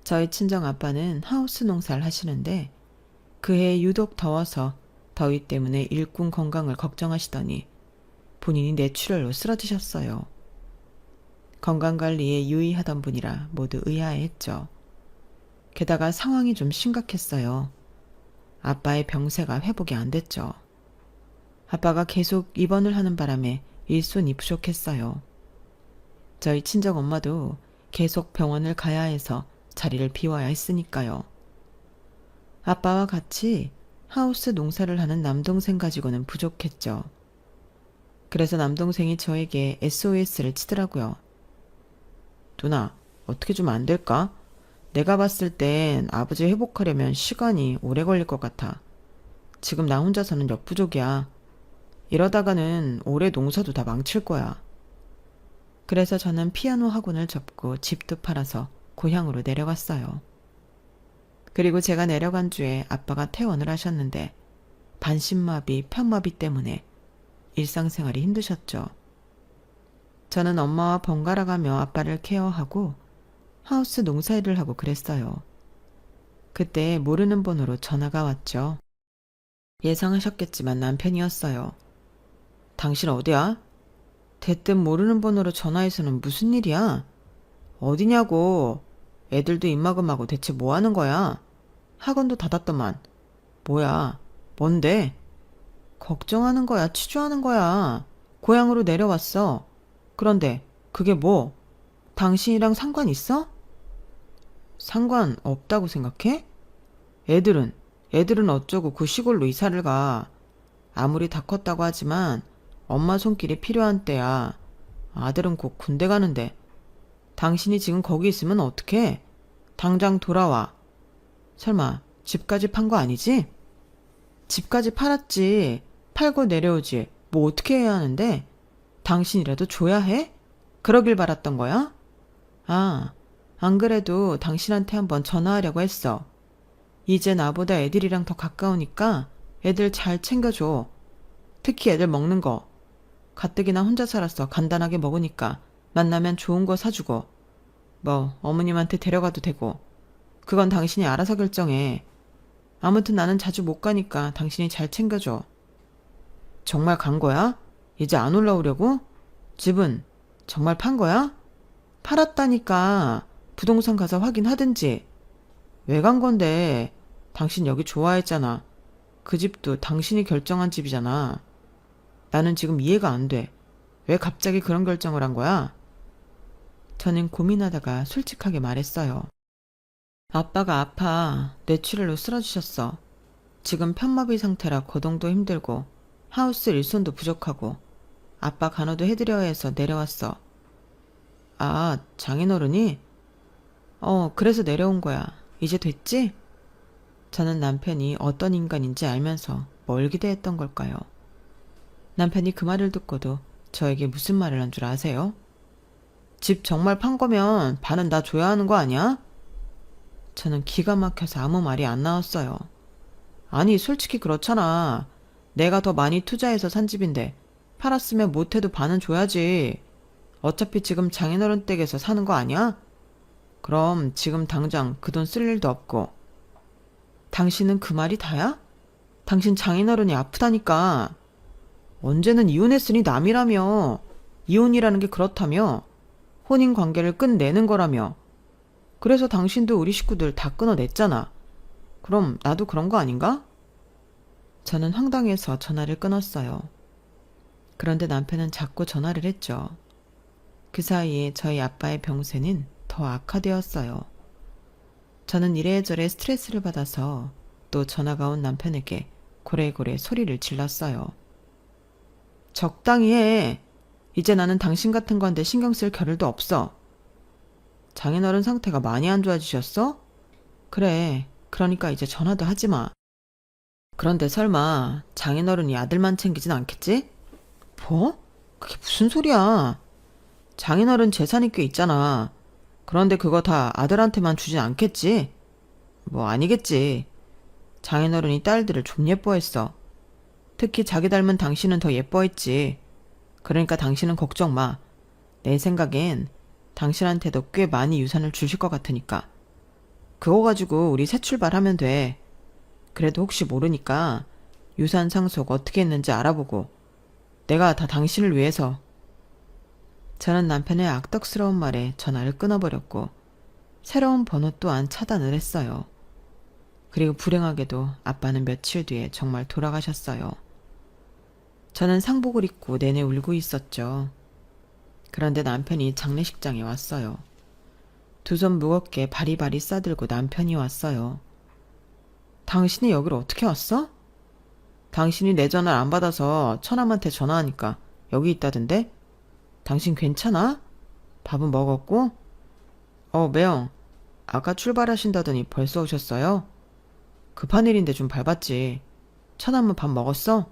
저희 친정 아빠는 하우스 농사를 하시는데 그해 유독 더워서 더위 때문에 일꾼 건강을 걱정하시더니 본인이 뇌출혈로 쓰러지셨어요. 건강관리에 유의하던 분이라 모두 의아해했죠. 게다가 상황이 좀 심각했어요. 아빠의 병세가 회복이 안 됐죠. 아빠가 계속 입원을 하는 바람에 일손이 부족했어요. 저희 친정 엄마도 계속 병원을 가야 해서 자리를 비워야 했으니까요. 아빠와 같이 하우스 농사를 하는 남동생 가지고는 부족했죠. 그래서 남동생이 저에게 SOS를 치더라고요. 누나, 어떻게 좀 안 될까? 내가 봤을 땐 아버지 회복하려면 시간이 오래 걸릴 것 같아. 지금 나 혼자서는 역부족이야. 이러다가는 올해 농사도 다 망칠 거야. 그래서 저는 피아노 학원을 접고 집도 팔아서 고향으로 내려갔어요. 그리고 제가 내려간 주에 아빠가 퇴원을 하셨는데 반신마비, 편마비 때문에 일상생활이 힘드셨죠. 저는 엄마와 번갈아가며 아빠를 케어하고 하우스 농사일을 하고 그랬어요. 그때 모르는 번호로 전화가 왔죠. 예상하셨겠지만 남편이었어요. 당신 어디야? 대뜸 모르는 번호로 전화해서는 무슨 일이야? 어디냐고. 애들도 입막음하고 대체 뭐 하는 거야? 학원도 닫았더만. 뭐야? 뭔데? 걱정하는 거야, 치주하는 거야. 고향으로 내려왔어. 그런데 그게 뭐? 당신이랑 상관 있어? 상관 없다고 생각해? 애들은 어쩌고 그 시골로 이사를 가. 아무리 다 컸다고 하지만 엄마 손길이 필요한 때야. 아들은 곧 군대 가는데. 당신이 지금 거기 있으면 어떡해? 당장 돌아와. 설마 집까지 판 거 아니지? 집까지 팔았지. 팔고 내려오지. 뭐 어떻게 해야 하는데? 당신이라도 줘야 해? 그러길 바랐던 거야? 아, 안 그래도 당신한테 한번 전화하려고 했어. 이제 나보다 애들이랑 더 가까우니까 애들 잘 챙겨줘. 특히 애들 먹는 거. 가뜩이나 혼자 살았어. 간단하게 먹으니까. 만나면 좋은 거 사주고. 뭐 어머님한테 데려가도 되고. 그건 당신이 알아서 결정해. 아무튼 나는 자주 못 가니까 당신이 잘 챙겨줘. 정말 간 거야? 이제 안 올라오려고? 집은 정말 판 거야? 팔았다니까 부동산 가서 확인하든지. 왜 간 건데? 당신 여기 좋아했잖아. 그 집도 당신이 결정한 집이잖아. 나는 지금 이해가 안 돼. 왜 갑자기 그런 결정을 한 거야? 저는 고민하다가 솔직하게 말했어요. 아빠가 아파 뇌출혈로 쓰러지셨어. 지금 편마비 상태라 거동도 힘들고 하우스 일손도 부족하고 아빠 간호도 해드려야 해서 내려왔어. 아, 장인어른이? 그래서 내려온 거야. 이제 됐지? 저는 남편이 어떤 인간인지 알면서 뭘 기대했던 걸까요? 남편이 그 말을 듣고도 저에게 무슨 말을 한 줄 아세요? 집 정말 판 거면 반은 나 줘야 하는 거 아니야? 저는 기가 막혀서 아무 말이 안 나왔어요. 아니, 솔직히 그렇잖아. 내가 더 많이 투자해서 산 집인데 팔았으면 못해도 반은 줘야지. 어차피 지금 장인어른 댁에서 사는 거 아니야? 그럼 지금 당장 그 돈 쓸 일도 없고. 당신은 그 말이 다야? 당신 장인어른이 아프다니까. 언제는 이혼했으니 남이라며. 이혼이라는 게 그렇다며. 혼인 관계를 끝내는 거라며. 그래서 당신도 우리 식구들 다 끊어냈잖아. 그럼 나도 그런 거 아닌가? 저는 황당해서 전화를 끊었어요. 그런데 남편은 자꾸 전화를 했죠. 그 사이에 저희 아빠의 병세는 더 악화되었어요. 저는 이래저래 스트레스를 받아서 또 전화가 온 남편에게 고래고래 소리를 질렀어요. 적당히 해. 이제 나는 당신 같은 건데 신경 쓸 겨를도 없어. 장인어른 상태가 많이 안 좋아지셨어? 그래. 그러니까 이제 전화도 하지 마. 그런데 설마 장인어른이 아들만 챙기진 않겠지? 뭐? 그게 무슨 소리야. 장인어른 재산이 꽤 있잖아. 그런데 그거 다 아들한테만 주진 않겠지? 뭐 아니겠지. 장인어른이 딸들을 좀 예뻐했어. 특히 자기 닮은 당신은 더 예뻐했지. 그러니까 당신은 걱정 마. 내 생각엔 당신한테도 꽤 많이 유산을 주실 것 같으니까. 그거 가지고 우리 새 출발하면 돼. 그래도 혹시 모르니까 유산 상속 어떻게 했는지 알아보고 내가 다 당신을 위해서. 저는 남편의 악덕스러운 말에 전화를 끊어버렸고 새로운 번호 또한 차단을 했어요. 그리고 불행하게도 아빠는 며칠 뒤에 정말 돌아가셨어요. 저는 상복을 입고 내내 울고 있었죠. 그런데 남편이 장례식장에 왔어요. 두 손 무겁게 바리바리 싸들고 남편이 왔어요. 당신이 여기로 어떻게 왔어? 당신이 내 전화를 안 받아서 처남한테 전화하니까 여기 있다던데? 당신 괜찮아? 밥은 먹었고? 매영. 아까 출발하신다더니 벌써 오셨어요? 급한 일인데 좀 밟았지. 처남은 밥 먹었어?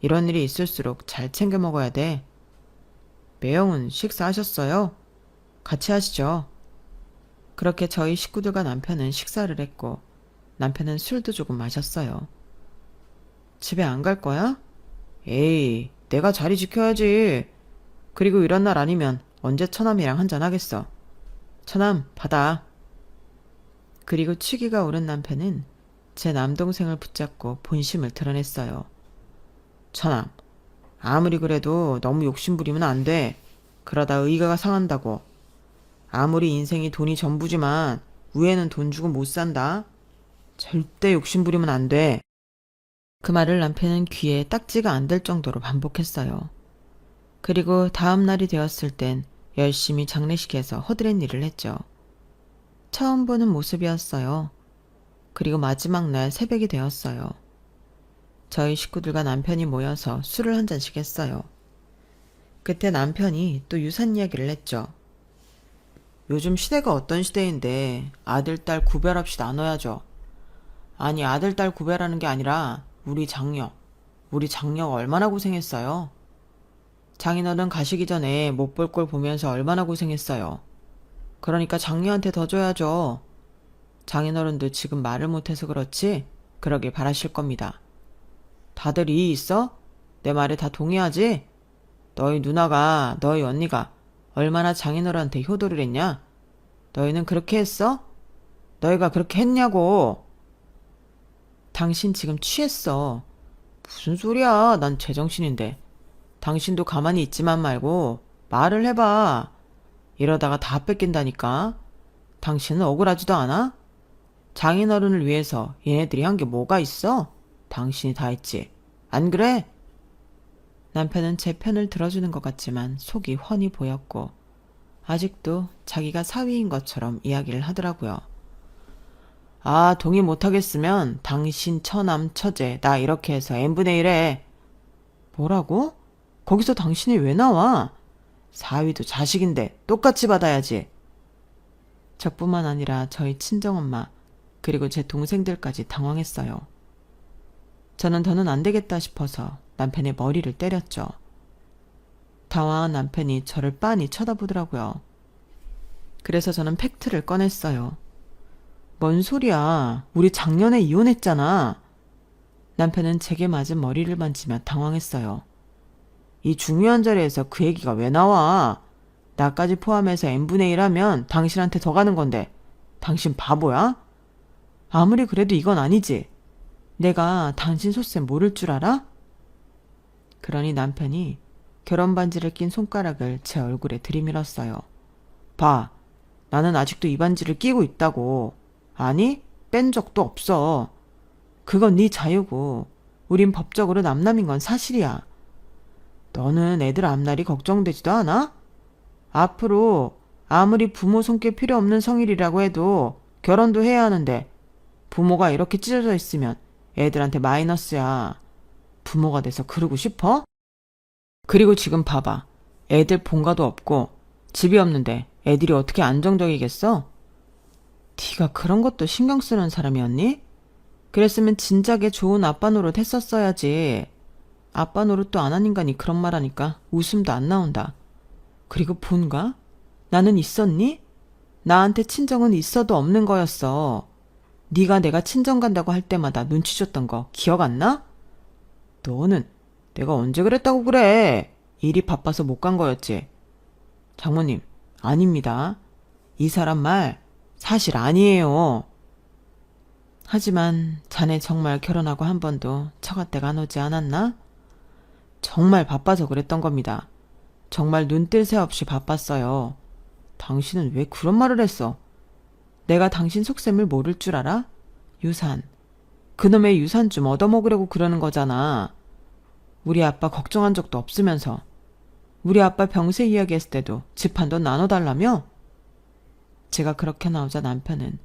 이런 일이 있을수록 잘 챙겨 먹어야 돼. 매영은 식사하셨어요? 같이 하시죠. 그렇게 저희 식구들과 남편은 식사를 했고 남편은 술도 조금 마셨어요. 집에 안 갈 거야? 에이, 내가 자리 지켜야지. 그리고 이런 날 아니면 언제 처남이랑 한잔 하겠어. 처남, 받아. 그리고 취기가 오른 남편은 제 남동생을 붙잡고 본심을 드러냈어요. 처남, 아무리 그래도 너무 욕심부리면 안 돼. 그러다 의가가 상한다고. 아무리 인생이 돈이 전부지만 위에는 돈 주고 못 산다. 절대 욕심부리면 안 돼. 그 말을 남편은 귀에 딱지가 안 될 정도로 반복했어요. 그리고 다음 날이 되었을 땐 열심히 장례식에서 허드렛 일을 했죠. 처음 보는 모습이었어요. 그리고 마지막 날 새벽이 되었어요. 저희 식구들과 남편이 모여서 술을 한 잔씩 했어요. 그때 남편이 또 유산 이야기를 했죠. 요즘 시대가 어떤 시대인데 아들, 딸 구별 없이 나눠야죠. 아니, 아들, 딸 구별하는 게 아니라 우리 장녀가 얼마나 고생했어요. 장인어른 가시기 전에 못 볼 걸 보면서 얼마나 고생했어요. 그러니까 장녀한테 더 줘야죠. 장인어른도 지금 말을 못해서 그렇지 그러길 바라실 겁니다. 다들 이의 있어? 내 말에 다 동의하지? 너희 누나가, 너희 언니가 얼마나 장인어른한테 효도를 했냐? 너희는 그렇게 했어? 너희가 그렇게 했냐고. 당신 지금 취했어. 무슨 소리야. 난 제정신인데. 당신도 가만히 있지만 말고 말을 해봐. 이러다가 다 뺏긴다니까. 당신은 억울하지도 않아? 장인어른을 위해서 얘네들이 한 게 뭐가 있어? 당신이 다 했지. 안 그래? 남편은 제 편을 들어주는 것 같지만 속이 훤히 보였고 아직도 자기가 사위인 것처럼 이야기를 하더라고요. 아, 동의 못하겠으면 당신 처남 처제 나 이렇게 해서 n분의 1해. 뭐라고? 거기서 당신이 왜 나와? 사위도 자식인데 똑같이 받아야지. 저뿐만 아니라 저희 친정엄마 그리고 제 동생들까지 당황했어요. 저는 더는 안 되겠다 싶어서 남편의 머리를 때렸죠. 당황한 남편이 저를 빤히 쳐다보더라고요. 그래서 저는 팩트를 꺼냈어요. 뭔 소리야. 우리 작년에 이혼했잖아. 남편은 제게 맞은 머리를 만지며 당황했어요. 이 중요한 자리에서 그 얘기가 왜 나와? 나까지 포함해서 n분의 1 하면 당신한테 더 가는 건데 당신 바보야? 아무리 그래도 이건 아니지. 내가 당신 소쌤 모를 줄 알아? 그러니 남편이 결혼 반지를 낀 손가락을 제 얼굴에 들이밀었어요. 봐, 나는 아직도 이 반지를 끼고 있다고. 아니, 뺀 적도 없어. 그건 네 자유고 우린 법적으로 남남인 건 사실이야. 너는 애들 앞날이 걱정되지도 않아? 앞으로 아무리 부모 손길 필요 없는 성일이라고 해도 결혼도 해야 하는데 부모가 이렇게 찢어져 있으면 애들한테 마이너스야. 부모가 돼서 그러고 싶어? 그리고 지금 봐봐. 애들 본가도 없고 집이 없는데 애들이 어떻게 안정적이겠어? 네가 그런 것도 신경 쓰는 사람이었니? 그랬으면 진작에 좋은 아빠 노릇 했었어야지. 아빠 노릇도 안 한 인간이 그런 말 하니까 웃음도 안 나온다. 그리고 본가? 나는 있었니? 나한테 친정은 있어도 없는 거였어. 네가 내가 친정 간다고 할 때마다 눈치 줬던 거 기억 안 나? 너는 내가 언제 그랬다고 그래. 일이 바빠서 못 간 거였지. 장모님, 아닙니다. 이 사람 말 사실 아니에요. 하지만 자네 정말 결혼하고 한 번도 처갓대가 안 오지 않았나? 정말 바빠서 그랬던 겁니다. 정말 눈 뜰 새 없이 바빴어요. 당신은 왜 그런 말을 했어? 내가 당신 속셈을 모를 줄 알아? 유산. 그놈의 유산 좀 얻어먹으려고 그러는 거잖아. 우리 아빠 걱정한 적도 없으면서. 우리 아빠 병세 이야기했을 때도 집 한 돈 나눠달라며? 제가 그렇게 나오자 남편은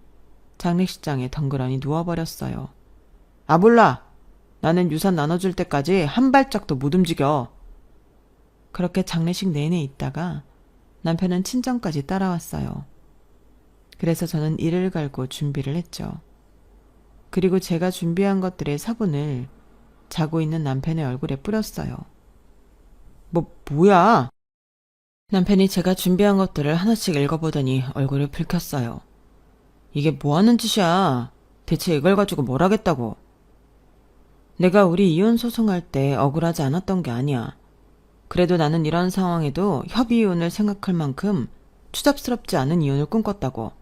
장례식장에 덩그러니 누워버렸어요. 아, 몰라. 나는 유산 나눠줄 때까지 한 발짝도 못 움직여. 그렇게 장례식 내내 있다가 남편은 친정까지 따라왔어요. 그래서 저는 이를 갈고 준비를 했죠. 그리고 제가 준비한 것들의 사본을 자고 있는 남편의 얼굴에 뿌렸어요. 뭐야? 남편이 제가 준비한 것들을 하나씩 읽어보더니 얼굴을 붉혔어요. 이게 뭐 하는 짓이야? 대체 이걸 가지고 뭘 하겠다고? 내가 우리 이혼 소송할 때 억울하지 않았던 게 아니야. 그래도 나는 이런 상황에도 협의이혼을 생각할 만큼 추잡스럽지 않은 이혼을 꿈꿨다고.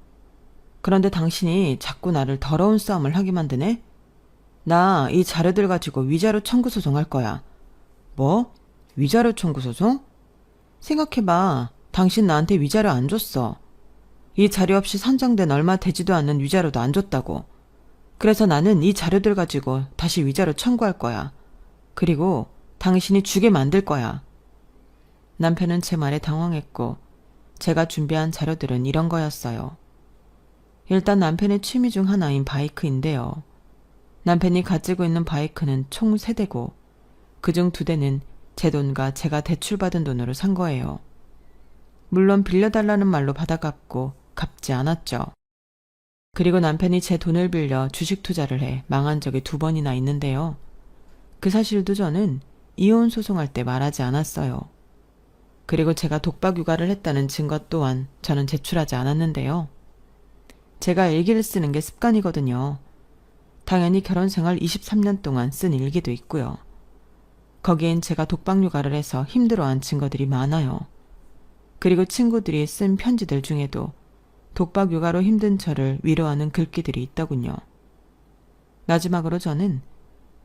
그런데 당신이 자꾸 나를 더러운 싸움을 하게 만드네? 나 이 자료들 가지고 위자료 청구 소송할 거야. 뭐? 위자료 청구 소송? 생각해봐. 당신 나한테 위자료 안 줬어. 이 자료 없이 선정된 얼마 되지도 않는 위자료도 안 줬다고. 그래서 나는 이 자료들 가지고 다시 위자료 청구할 거야. 그리고 당신이 주게 만들 거야. 남편은 제 말에 당황했고 제가 준비한 자료들은 이런 거였어요. 일단 남편의 취미 중 하나인 바이크인데요. 남편이 가지고 있는 바이크는 총 3대고 그중 2대는 제 돈과 제가 대출받은 돈으로 산 거예요. 물론 빌려달라는 말로 받아갔고 갚지 않았죠. 그리고 남편이 제 돈을 빌려 주식 투자를 해 망한 적이 2번이나 있는데요. 그 사실도 저는 이혼 소송할 때 말하지 않았어요. 그리고 제가 독박 육아를 했다는 증거 또한 저는 제출하지 않았는데요. 제가 일기를 쓰는 게 습관이거든요. 당연히 결혼 생활 23년 동안 쓴 일기도 있고요. 거기엔 제가 독박 육아를 해서 힘들어한 증거들이 많아요. 그리고 친구들이 쓴 편지들 중에도 독박 육아로 힘든 저를 위로하는 글귀들이 있더군요. 마지막으로 저는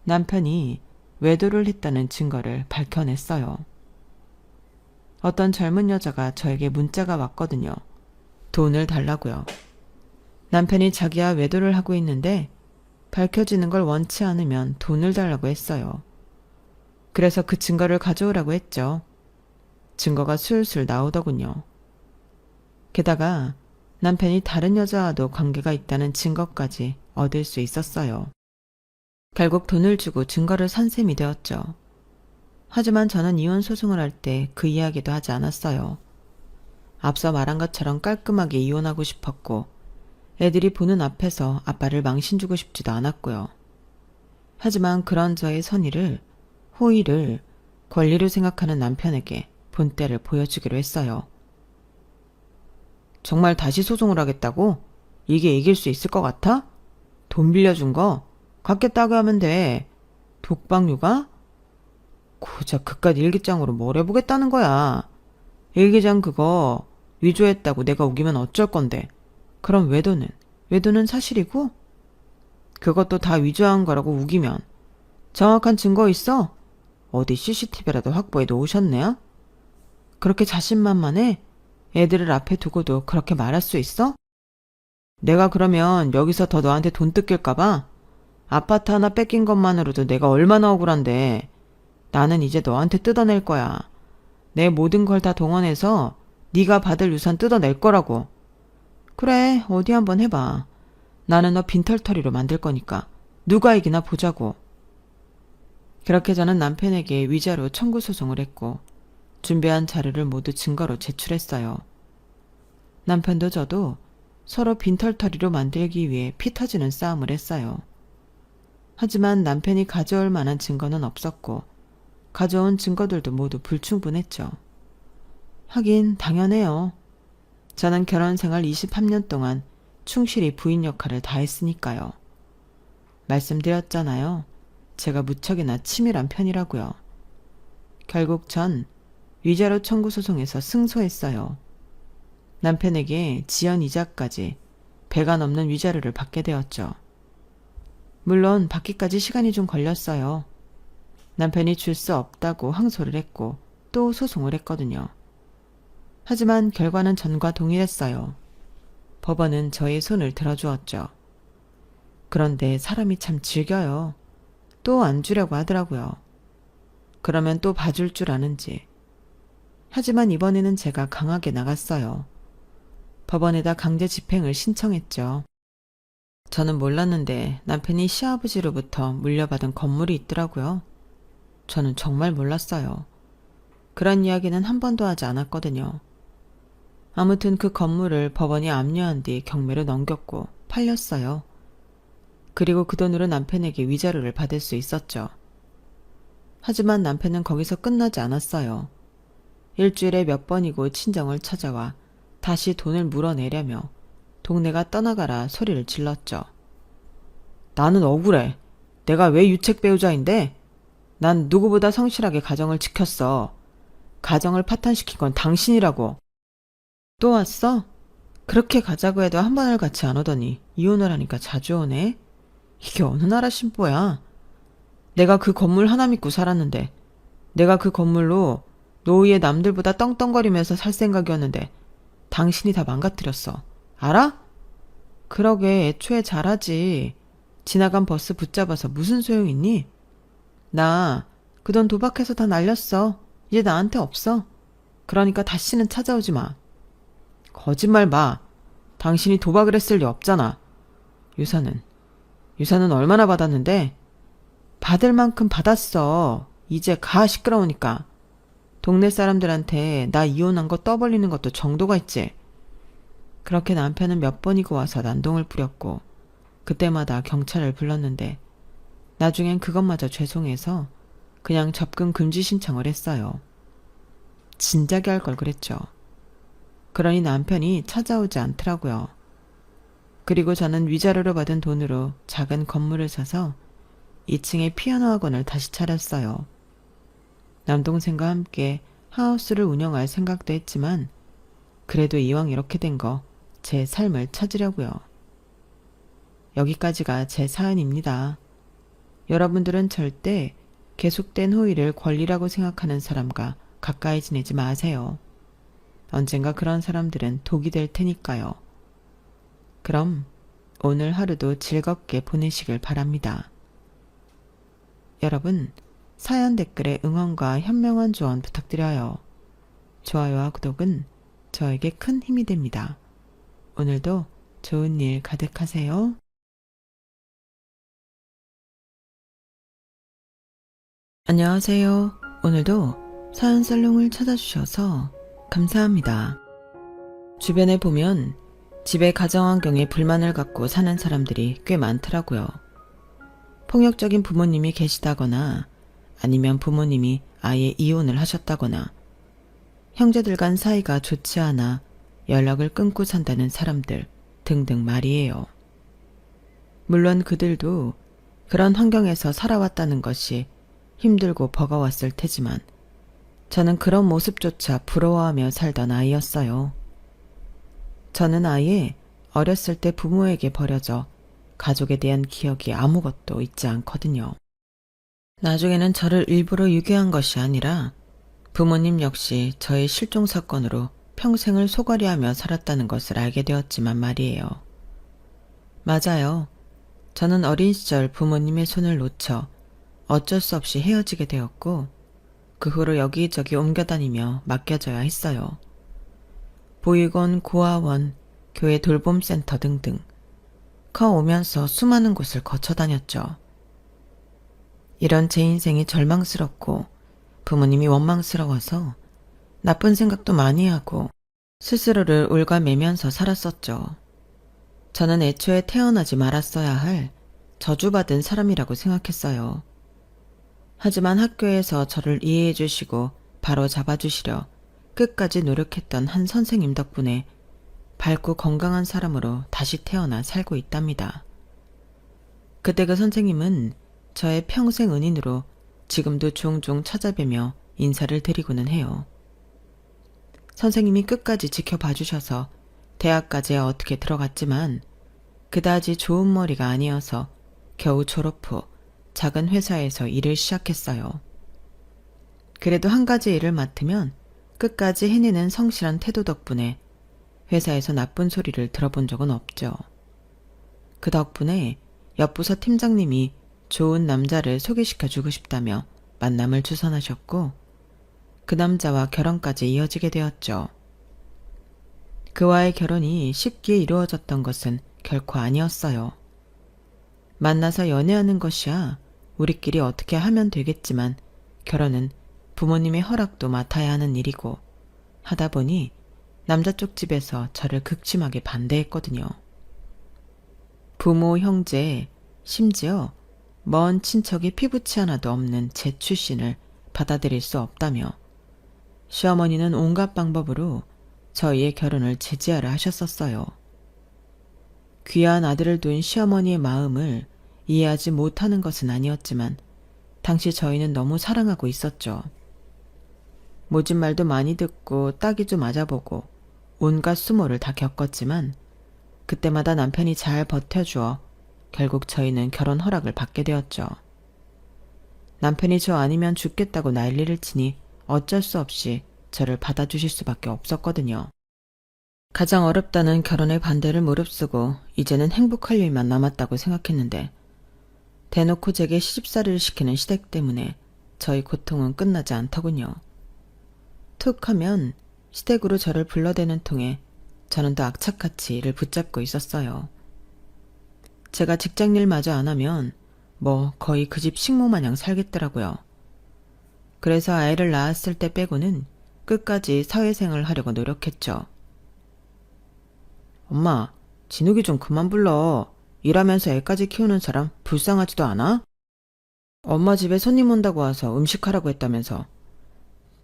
남편이 외도를 했다는 증거를 밝혀냈어요. 어떤 젊은 여자가 저에게 문자가 왔거든요. 돈을 달라고요. 남편이 자기와 외도를 하고 있는데 밝혀지는 걸 원치 않으면 돈을 달라고 했어요. 그래서 그 증거를 가져오라고 했죠. 증거가 술술 나오더군요. 게다가 남편이 다른 여자와도 관계가 있다는 증거까지 얻을 수 있었어요. 결국 돈을 주고 증거를 산 셈이 되었죠. 하지만 저는 이혼 소송을 할 때 그 이야기도 하지 않았어요. 앞서 말한 것처럼 깔끔하게 이혼하고 싶었고 애들이 보는 앞에서 아빠를 망신주고 싶지도 않았고요. 하지만 그런 저의 선의를, 호의를 권리로 생각하는 남편에게 본때를 보여주기로 했어요. 정말 다시 소송을 하겠다고? 이게 이길 수 있을 것 같아? 돈 빌려준 거? 갚겠다고 하면 돼. 독박 육아? 고작 그깟 일기장으로 뭘 해보겠다는 거야. 일기장 그거 위조했다고 내가 우기면 어쩔 건데. 그럼 외도는? 외도는 사실이고? 그것도 다 위조한 거라고 우기면 정확한 증거 있어? 어디 CCTV라도 확보해 놓으셨네요? 그렇게 자신만만해? 애들을 앞에 두고도 그렇게 말할 수 있어? 내가 그러면 여기서 더 너한테 돈 뜯길까봐? 아파트 하나 뺏긴 것만으로도 내가 얼마나 억울한데. 나는 이제 너한테 뜯어낼 거야. 내 모든 걸 다 동원해서 네가 받을 유산 뜯어낼 거라고. 그래, 어디 한번 해봐. 나는 너 빈털터리로 만들 거니까 누가 이기나 보자고. 그렇게 저는 남편에게 위자료 청구 소송을 했고 준비한 자료를 모두 증거로 제출했어요. 남편도 저도 서로 빈털터리로 만들기 위해 피 터지는 싸움을 했어요. 하지만 남편이 가져올 만한 증거는 없었고 가져온 증거들도 모두 불충분했죠. 하긴 당연해요. 저는 결혼 생활 23년 동안 충실히 부인 역할을 다 했으니까요. 말씀드렸잖아요. 제가 무척이나 치밀한 편이라고요. 결국 전 위자료 청구 소송에서 승소했어요. 남편에게 지연 이자까지 배가 넘는 위자료를 받게 되었죠. 물론 받기까지 시간이 좀 걸렸어요. 남편이 줄 수 없다고 항소를 했고 또 소송을 했거든요. 하지만 결과는 전과 동일했어요. 법원은 저의 손을 들어주었죠. 그런데 사람이 참 질겨요. 또 안 주려고 하더라고요. 그러면 또 봐줄 줄 아는지. 하지만 이번에는 제가 강하게 나갔어요. 법원에다 강제 집행을 신청했죠. 저는 몰랐는데 남편이 시아버지로부터 물려받은 건물이 있더라고요. 저는 정말 몰랐어요. 그런 이야기는 한 번도 하지 않았거든요. 아무튼 그 건물을 법원이 압류한 뒤 경매로 넘겼고 팔렸어요. 그리고 그 돈으로 남편에게 위자료를 받을 수 있었죠. 하지만 남편은 거기서 끝나지 않았어요. 일주일에 몇 번이고 친정을 찾아와 다시 돈을 물어내려며 동네가 떠나가라 소리를 질렀죠. 나는 억울해. 내가 왜 유책 배우자인데? 난 누구보다 성실하게 가정을 지켰어. 가정을 파탄시킨 건 당신이라고. 또 왔어? 그렇게 가자고 해도 한 번을 같이 안 오더니 이혼을 하니까 자주 오네? 이게 어느 나라 신보야? 내가 그 건물 하나 믿고 살았는데, 내가 그 건물로 노후에 남들보다 떵떵거리면서 살 생각이었는데 당신이 다 망가뜨렸어. 알아? 그러게 애초에 잘하지. 지나간 버스 붙잡아서 무슨 소용 있니? 나 그 돈 도박해서 다 날렸어. 이제 나한테 없어. 그러니까 다시는 찾아오지 마. 거짓말 마. 당신이 도박을 했을 리 없잖아. 유산은 얼마나 받았는데? 받을 만큼 받았어. 이제 가 시끄러우니까. 동네 사람들한테 나 이혼한 거 떠벌리는 것도 정도가 있지. 그렇게 남편은 몇 번이고 와서 난동을 부렸고 그때마다 경찰을 불렀는데 나중엔 그것마저 죄송해서 그냥 접근 금지 신청을 했어요. 진작에 할 걸 그랬죠. 그러니 남편이 찾아오지 않더라고요. 그리고 저는 위자료로 받은 돈으로 작은 건물을 사서 2층에 피아노 학원을 다시 차렸어요. 남동생과 함께 하우스를 운영할 생각도 했지만 그래도 이왕 이렇게 된 거 제 삶을 찾으려고요. 여기까지가 제 사연입니다. 여러분들은 절대 계속된 호의를 권리라고 생각하는 사람과 가까이 지내지 마세요. 언젠가 그런 사람들은 독이 될 테니까요. 그럼 오늘 하루도 즐겁게 보내시길 바랍니다. 여러분, 사연 댓글에 응원과 현명한 조언 부탁드려요. 좋아요와 구독은 저에게 큰 힘이 됩니다. 오늘도 좋은 일 가득하세요. 안녕하세요. 오늘도 사연 살롱을 찾아주셔서 감사합니다. 주변에 보면 집의 가정환경에 불만을 갖고 사는 사람들이 꽤 많더라고요. 폭력적인 부모님이 계시다거나 아니면 부모님이 아예 이혼을 하셨다거나 형제들 간 사이가 좋지 않아 연락을 끊고 산다는 사람들 등등 말이에요. 물론 그들도 그런 환경에서 살아왔다는 것이 힘들고 버거웠을 테지만 저는 그런 모습조차 부러워하며 살던 아이였어요. 저는 아예 어렸을 때 부모에게 버려져 가족에 대한 기억이 아무것도 있지 않거든요. 나중에는 저를 일부러 유괴한 것이 아니라 부모님 역시 저의 실종 사건으로 평생을 소갈이하며 살았다는 것을 알게 되었지만 말이에요. 맞아요. 저는 어린 시절 부모님의 손을 놓쳐 어쩔 수 없이 헤어지게 되었고 그 후로 여기저기 옮겨다니며 맡겨져야 했어요. 보육원, 고아원, 교회 돌봄센터 등등 커오면서 수많은 곳을 거쳐 다녔죠. 이런 제 인생이 절망스럽고 부모님이 원망스러워서 나쁜 생각도 많이 하고 스스로를 올가매면서 살았었죠. 저는 애초에 태어나지 말았어야 할 저주받은 사람이라고 생각했어요. 하지만 학교에서 저를 이해해 주시고 바로 잡아주시려 끝까지 노력했던 한 선생님 덕분에 밝고 건강한 사람으로 다시 태어나 살고 있답니다. 그때 그 선생님은 저의 평생 은인으로 지금도 종종 찾아뵈며 인사를 드리고는 해요. 선생님이 끝까지 지켜봐 주셔서 대학까지 어떻게 들어갔지만 그다지 좋은 머리가 아니어서 겨우 졸업 후 작은 회사에서 일을 시작했어요. 그래도 한 가지 일을 맡으면 끝까지 해내는 성실한 태도 덕분에 회사에서 나쁜 소리를 들어본 적은 없죠. 그 덕분에 옆부서 팀장님이 좋은 남자를 소개시켜주고 싶다며 만남을 추선하셨고 그 남자와 결혼까지 이어지게 되었죠. 그와의 결혼이 쉽게 이루어졌던 것은 결코 아니었어요. 만나서 연애하는 것이야 우리끼리 어떻게 하면 되겠지만 결혼은 부모님의 허락도 맡아야 하는 일이고 하다 보니 남자 쪽 집에서 저를 극심하게 반대했거든요. 부모, 형제, 심지어 먼 친척이 피부치 하나도 없는 제 출신을 받아들일 수 없다며 시어머니는 온갖 방법으로 저희의 결혼을 제지하려 하셨었어요. 귀한 아들을 둔 시어머니의 마음을 이해하지 못하는 것은 아니었지만 당시 저희는 너무 사랑하고 있었죠. 모진 말도 많이 듣고 따기도 맞아보고 온갖 수모를 다 겪었지만 그때마다 남편이 잘 버텨주어 결국 저희는 결혼 허락을 받게 되었죠. 남편이 저 아니면 죽겠다고 난리를 치니 어쩔 수 없이 저를 받아주실 수밖에 없었거든요. 가장 어렵다는 결혼의 반대를 무릅쓰고 이제는 행복할 일만 남았다고 생각했는데 대놓고 제게 시집살이를 시키는 시댁 때문에 저희 고통은 끝나지 않더군요. 툭 하면 시댁으로 저를 불러대는 통에 저는 더 악착같이 이를 붙잡고 있었어요. 제가 직장일 마저 안 하면 거의 그 집 식모 마냥 살겠더라고요. 그래서 아이를 낳았을 때 빼고는 끝까지 사회생활을 하려고 노력했죠. 엄마, 진욱이 좀 그만 불러. 일하면서 애까지 키우는 사람 불쌍하지도 않아? 엄마 집에 손님 온다고 와서 음식하라고 했다면서.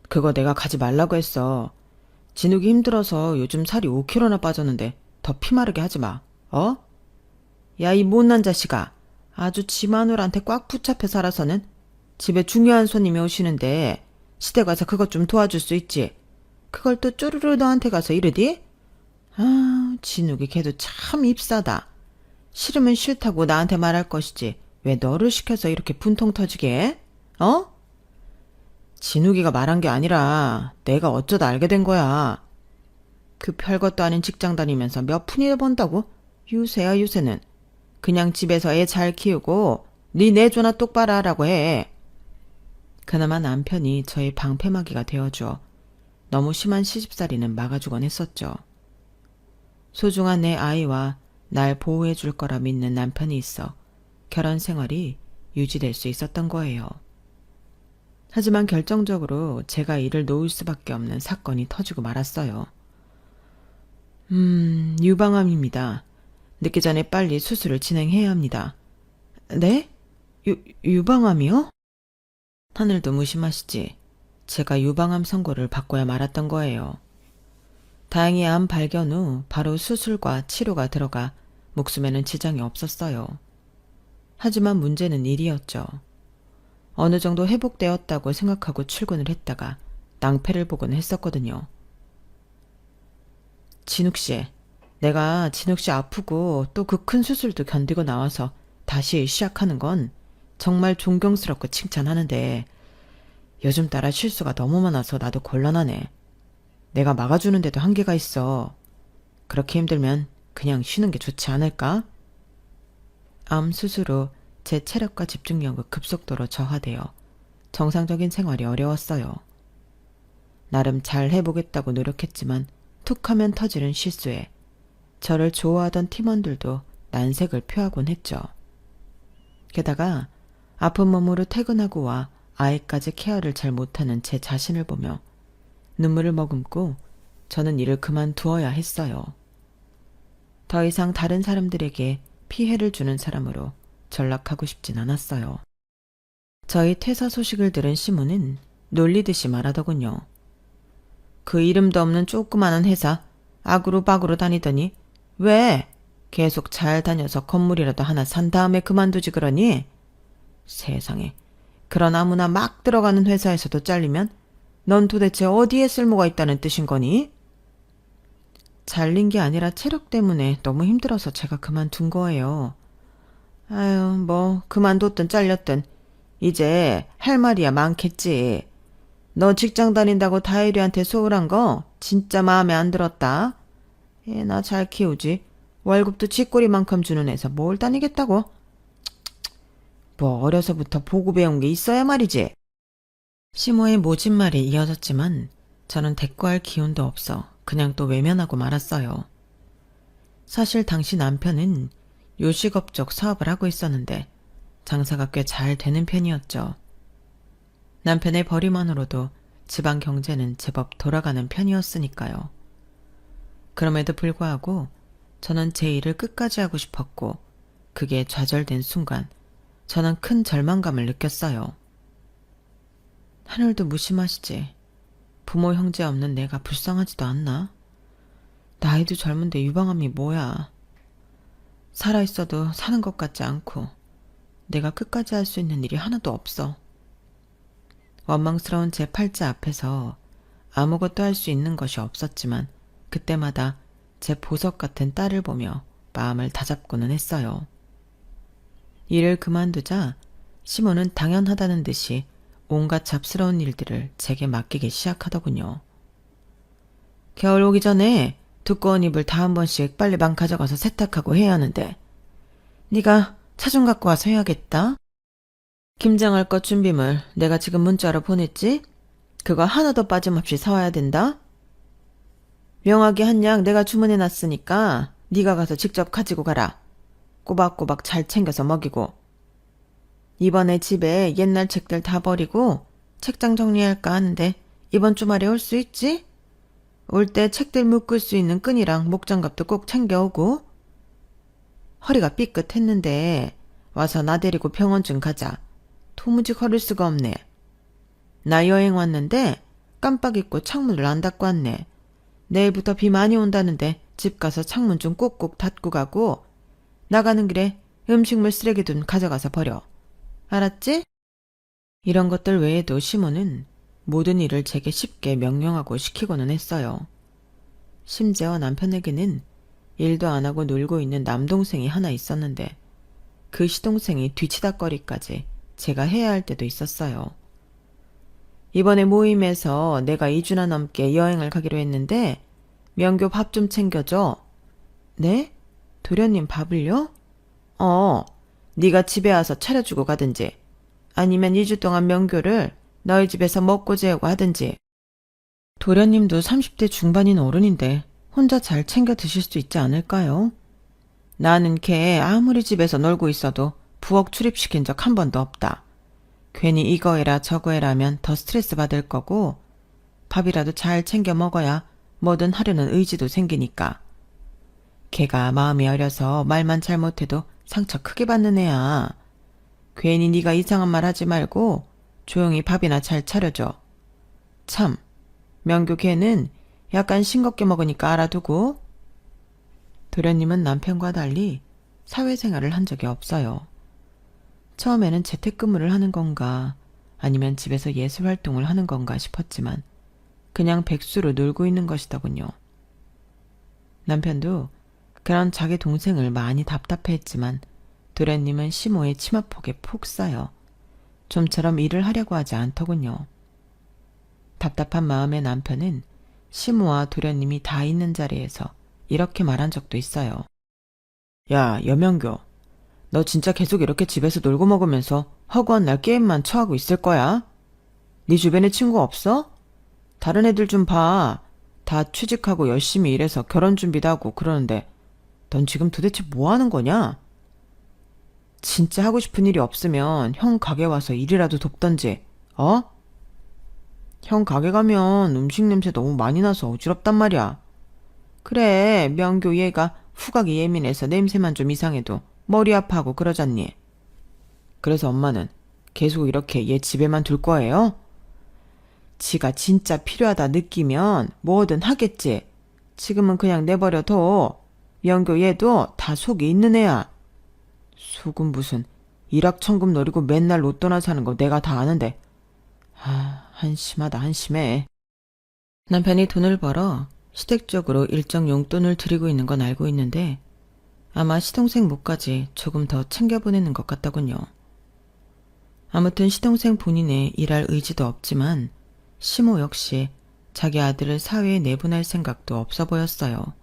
그거 내가 가지 말라고 했어. 진욱이 힘들어서 요즘 살이 5kg나 빠졌는데 더 피마르게 하지 마. 어? 야, 이 못난 자식아. 아주 지 마누라한테 꽉 붙잡혀 살아서는 집에 중요한 손님이 오시는데 시댁 가서 그것 좀 도와줄 수 있지. 그걸 또 쪼르르 너한테 가서 이러디? 아, 진욱이 걔도 참 입사다. 싫으면 싫다고 나한테 말할 것이지 왜 너를 시켜서 이렇게 분통 터지게 해? 어? 진욱이가 말한 게 아니라 내가 어쩌다 알게 된 거야. 그 별것도 아닌 직장 다니면서 몇 푼이나 번다고? 유세야 유세는. 그냥 집에서 애 잘 키우고 네 내조나 똑바로 하라고 해. 그나마 남편이 저의 방패막이가 되어주어 너무 심한 시집살이는 막아주곤 했었죠. 소중한 내 아이와 날 보호해 줄 거라 믿는 남편이 있어 결혼 생활이 유지될 수 있었던 거예요. 하지만 결정적으로 제가 이를 놓을 수밖에 없는 사건이 터지고 말았어요. 유방암입니다. 늦기 전에 빨리 수술을 진행해야 합니다. 네? 유방암이요? 하늘도 무심하시지. 제가 유방암 선고를 받고야 말았던 거예요. 다행히 암 발견 후 바로 수술과 치료가 들어가 목숨에는 지장이 없었어요. 하지만 문제는 일이었죠. 어느 정도 회복되었다고 생각하고 출근을 했다가 낭패를 보곤 했었거든요. 진욱씨, 내가 진욱씨 아프고 또 그 큰 수술도 견디고 나와서 다시 시작하는 건 정말 존경스럽고 칭찬하는데 요즘 따라 실수가 너무 많아서 나도 곤란하네. 내가 막아주는데도 한계가 있어. 그렇게 힘들면 그냥 쉬는 게 좋지 않을까? 암 수술 후 제 체력과 집중력은 급속도로 저하되어 정상적인 생활이 어려웠어요. 나름 잘 해보겠다고 노력했지만 툭하면 터지는 실수에 저를 좋아하던 팀원들도 난색을 표하곤 했죠. 게다가 아픈 몸으로 퇴근하고 와 아이까지 케어를 잘 못하는 제 자신을 보며 눈물을 머금고 저는 일을 그만두어야 했어요. 더 이상 다른 사람들에게 피해를 주는 사람으로 전락하고 싶진 않았어요. 저희 퇴사 소식을 들은 시모는 놀리듯이 말하더군요. 그 이름도 없는 조그마한 회사 아구로바구로 다니더니 왜 계속 잘 다녀서 건물이라도 하나 산 다음에 그만두지 그러니? 세상에, 그런 아무나 막 들어가는 회사에서도 잘리면 넌 도대체 어디에 쓸모가 있다는 뜻인 거니? 잘린 게 아니라 체력 때문에 너무 힘들어서 제가 그만둔 거예요. 아유, 그만뒀든 잘렸든 이제 할 말이야 많겠지. 너 직장 다닌다고 다혜리한테 소홀한 거 진짜 마음에 안 들었다. 나 잘 키우지. 월급도 쥐꼬리만큼 주는 회사 뭘 다니겠다고? 어려서부터 보고 배운 게 있어야 말이지. 시모의 모진 말이 이어졌지만 저는 대꾸할 기운도 없어 그냥 또 외면하고 말았어요. 사실 당시 남편은 요식업 쪽 사업을 하고 있었는데 장사가 꽤 잘 되는 편이었죠. 남편의 벌이만으로도 집안 경제는 제법 돌아가는 편이었으니까요. 그럼에도 불구하고 저는 제 일을 끝까지 하고 싶었고 그게 좌절된 순간 저는 큰 절망감을 느꼈어요. 하늘도 무심하시지. 부모 형제 없는 내가 불쌍하지도 않나? 나이도 젊은데 유방암이 뭐야. 살아있어도 사는 것 같지 않고 내가 끝까지 할 수 있는 일이 하나도 없어. 원망스러운 제 팔자 앞에서 아무것도 할 수 있는 것이 없었지만 그때마다 제 보석 같은 딸을 보며 마음을 다잡고는 했어요. 일을 그만두자 시모는 당연하다는 듯이 온갖 잡스러운 일들을 제게 맡기기 시작하더군요. 겨울 오기 전에 두꺼운 이불 다 한 번씩 빨래방 가져가서 세탁하고 해야 하는데 네가 차 좀 갖고 와서 해야겠다. 김장할 것 준비물 내가 지금 문자로 보냈지? 그거 하나도 빠짐없이 사와야 된다. 명하게 한 양 내가 주문해놨으니까 네가 가서 직접 가지고 가라. 꼬박꼬박 잘 챙겨서 먹이고. 이번에 집에 옛날 책들 다 버리고 책장 정리할까 하는데 이번 주말에 올 수 있지? 올 때 책들 묶을 수 있는 끈이랑 목장갑도 꼭 챙겨오고. 허리가 삐끗했는데 와서 나 데리고 병원 좀 가자. 도무지 걸을 수가 없네. 나 여행 왔는데 깜빡 잊고 창문을 안 닫고 왔네. 내일부터 비 많이 온다는데 집 가서 창문 좀 꼭꼭 닫고 가고 나가는 길에 음식물 쓰레기 좀 가져가서 버려. 알았지? 이런 것들 외에도 시모는 모든 일을 제게 쉽게 명령하고 시키고는 했어요. 심지어 남편에게는 일도 안 하고 놀고 있는 남동생이 하나 있었는데 그 시동생이 뒤치다꺼리까지 제가 해야 할 때도 있었어요. 이번에 모임에서 내가 2주나 넘게 여행을 가기로 했는데 명교 밥 좀 챙겨줘. 네? 도련님 밥을요? 네가 집에 와서 차려주고 가든지 아니면 2주 동안 명교를 너희 집에서 먹고 재우고 하든지. 도련님도 30대 중반인 어른인데 혼자 잘 챙겨 드실 수 있지 않을까요? 나는 걔 아무리 집에서 놀고 있어도 부엌 출입시킨 적 한 번도 없다. 괜히 이거 해라 저거 해라 하면 더 스트레스 받을 거고 밥이라도 잘 챙겨 먹어야 뭐든 하려는 의지도 생기니까. 걔가 마음이 어려서 말만 잘못해도 상처 크게 받는 애야. 괜히 네가 이상한 말 하지 말고 조용히 밥이나 잘 차려줘. 참, 명교 걔는 약간 싱겁게 먹으니까 알아두고. 도련님은 남편과 달리 사회생활을 한 적이 없어요. 처음에는 재택근무를 하는 건가 아니면 집에서 예술활동을 하는 건가 싶었지만 그냥 백수로 놀고 있는 것이더군요. 남편도 그런 자기 동생을 많이 답답해했지만 도련님은 시모의 치마폭에 푹 쌓여 좀처럼 일을 하려고 하지 않더군요. 답답한 마음의 남편은 시모와 도련님이 다 있는 자리에서 이렇게 말한 적도 있어요. 야, 여명교. 너 진짜 계속 이렇게 집에서 놀고 먹으면서 허구한 날 게임만 처하고 있을 거야? 네 주변에 친구 없어? 다른 애들 좀 봐. 다 취직하고 열심히 일해서 결혼 준비도 하고 그러는데 넌 지금 도대체 뭐 하는 거냐? 진짜 하고 싶은 일이 없으면 형 가게 와서 일이라도 돕던지, 어? 형 가게 가면 음식 냄새 너무 많이 나서 어지럽단 말이야. 그래, 명교 얘가 후각이 예민해서 냄새만 좀 이상해도 머리 아파하고 그러잖니. 그래서 엄마는 계속 이렇게 얘 집에만 둘 거예요? 지가 진짜 필요하다 느끼면 뭐든 하겠지. 지금은 그냥 내버려둬. 명교 얘도 다 속이 있는 애야. 속은 무슨 일확천금 노리고 맨날 로또나 사는 거 내가 다 아는데. 한심하다 한심해. 남편이 돈을 벌어 시댁적으로 일정 용돈을 드리고 있는 건 알고 있는데 아마 시동생 몫까지 조금 더 챙겨보내는 것 같더군요. 아무튼 시동생 본인의 일할 의지도 없지만 시모 역시 자기 아들을 사회에 내보낼 생각도 없어 보였어요.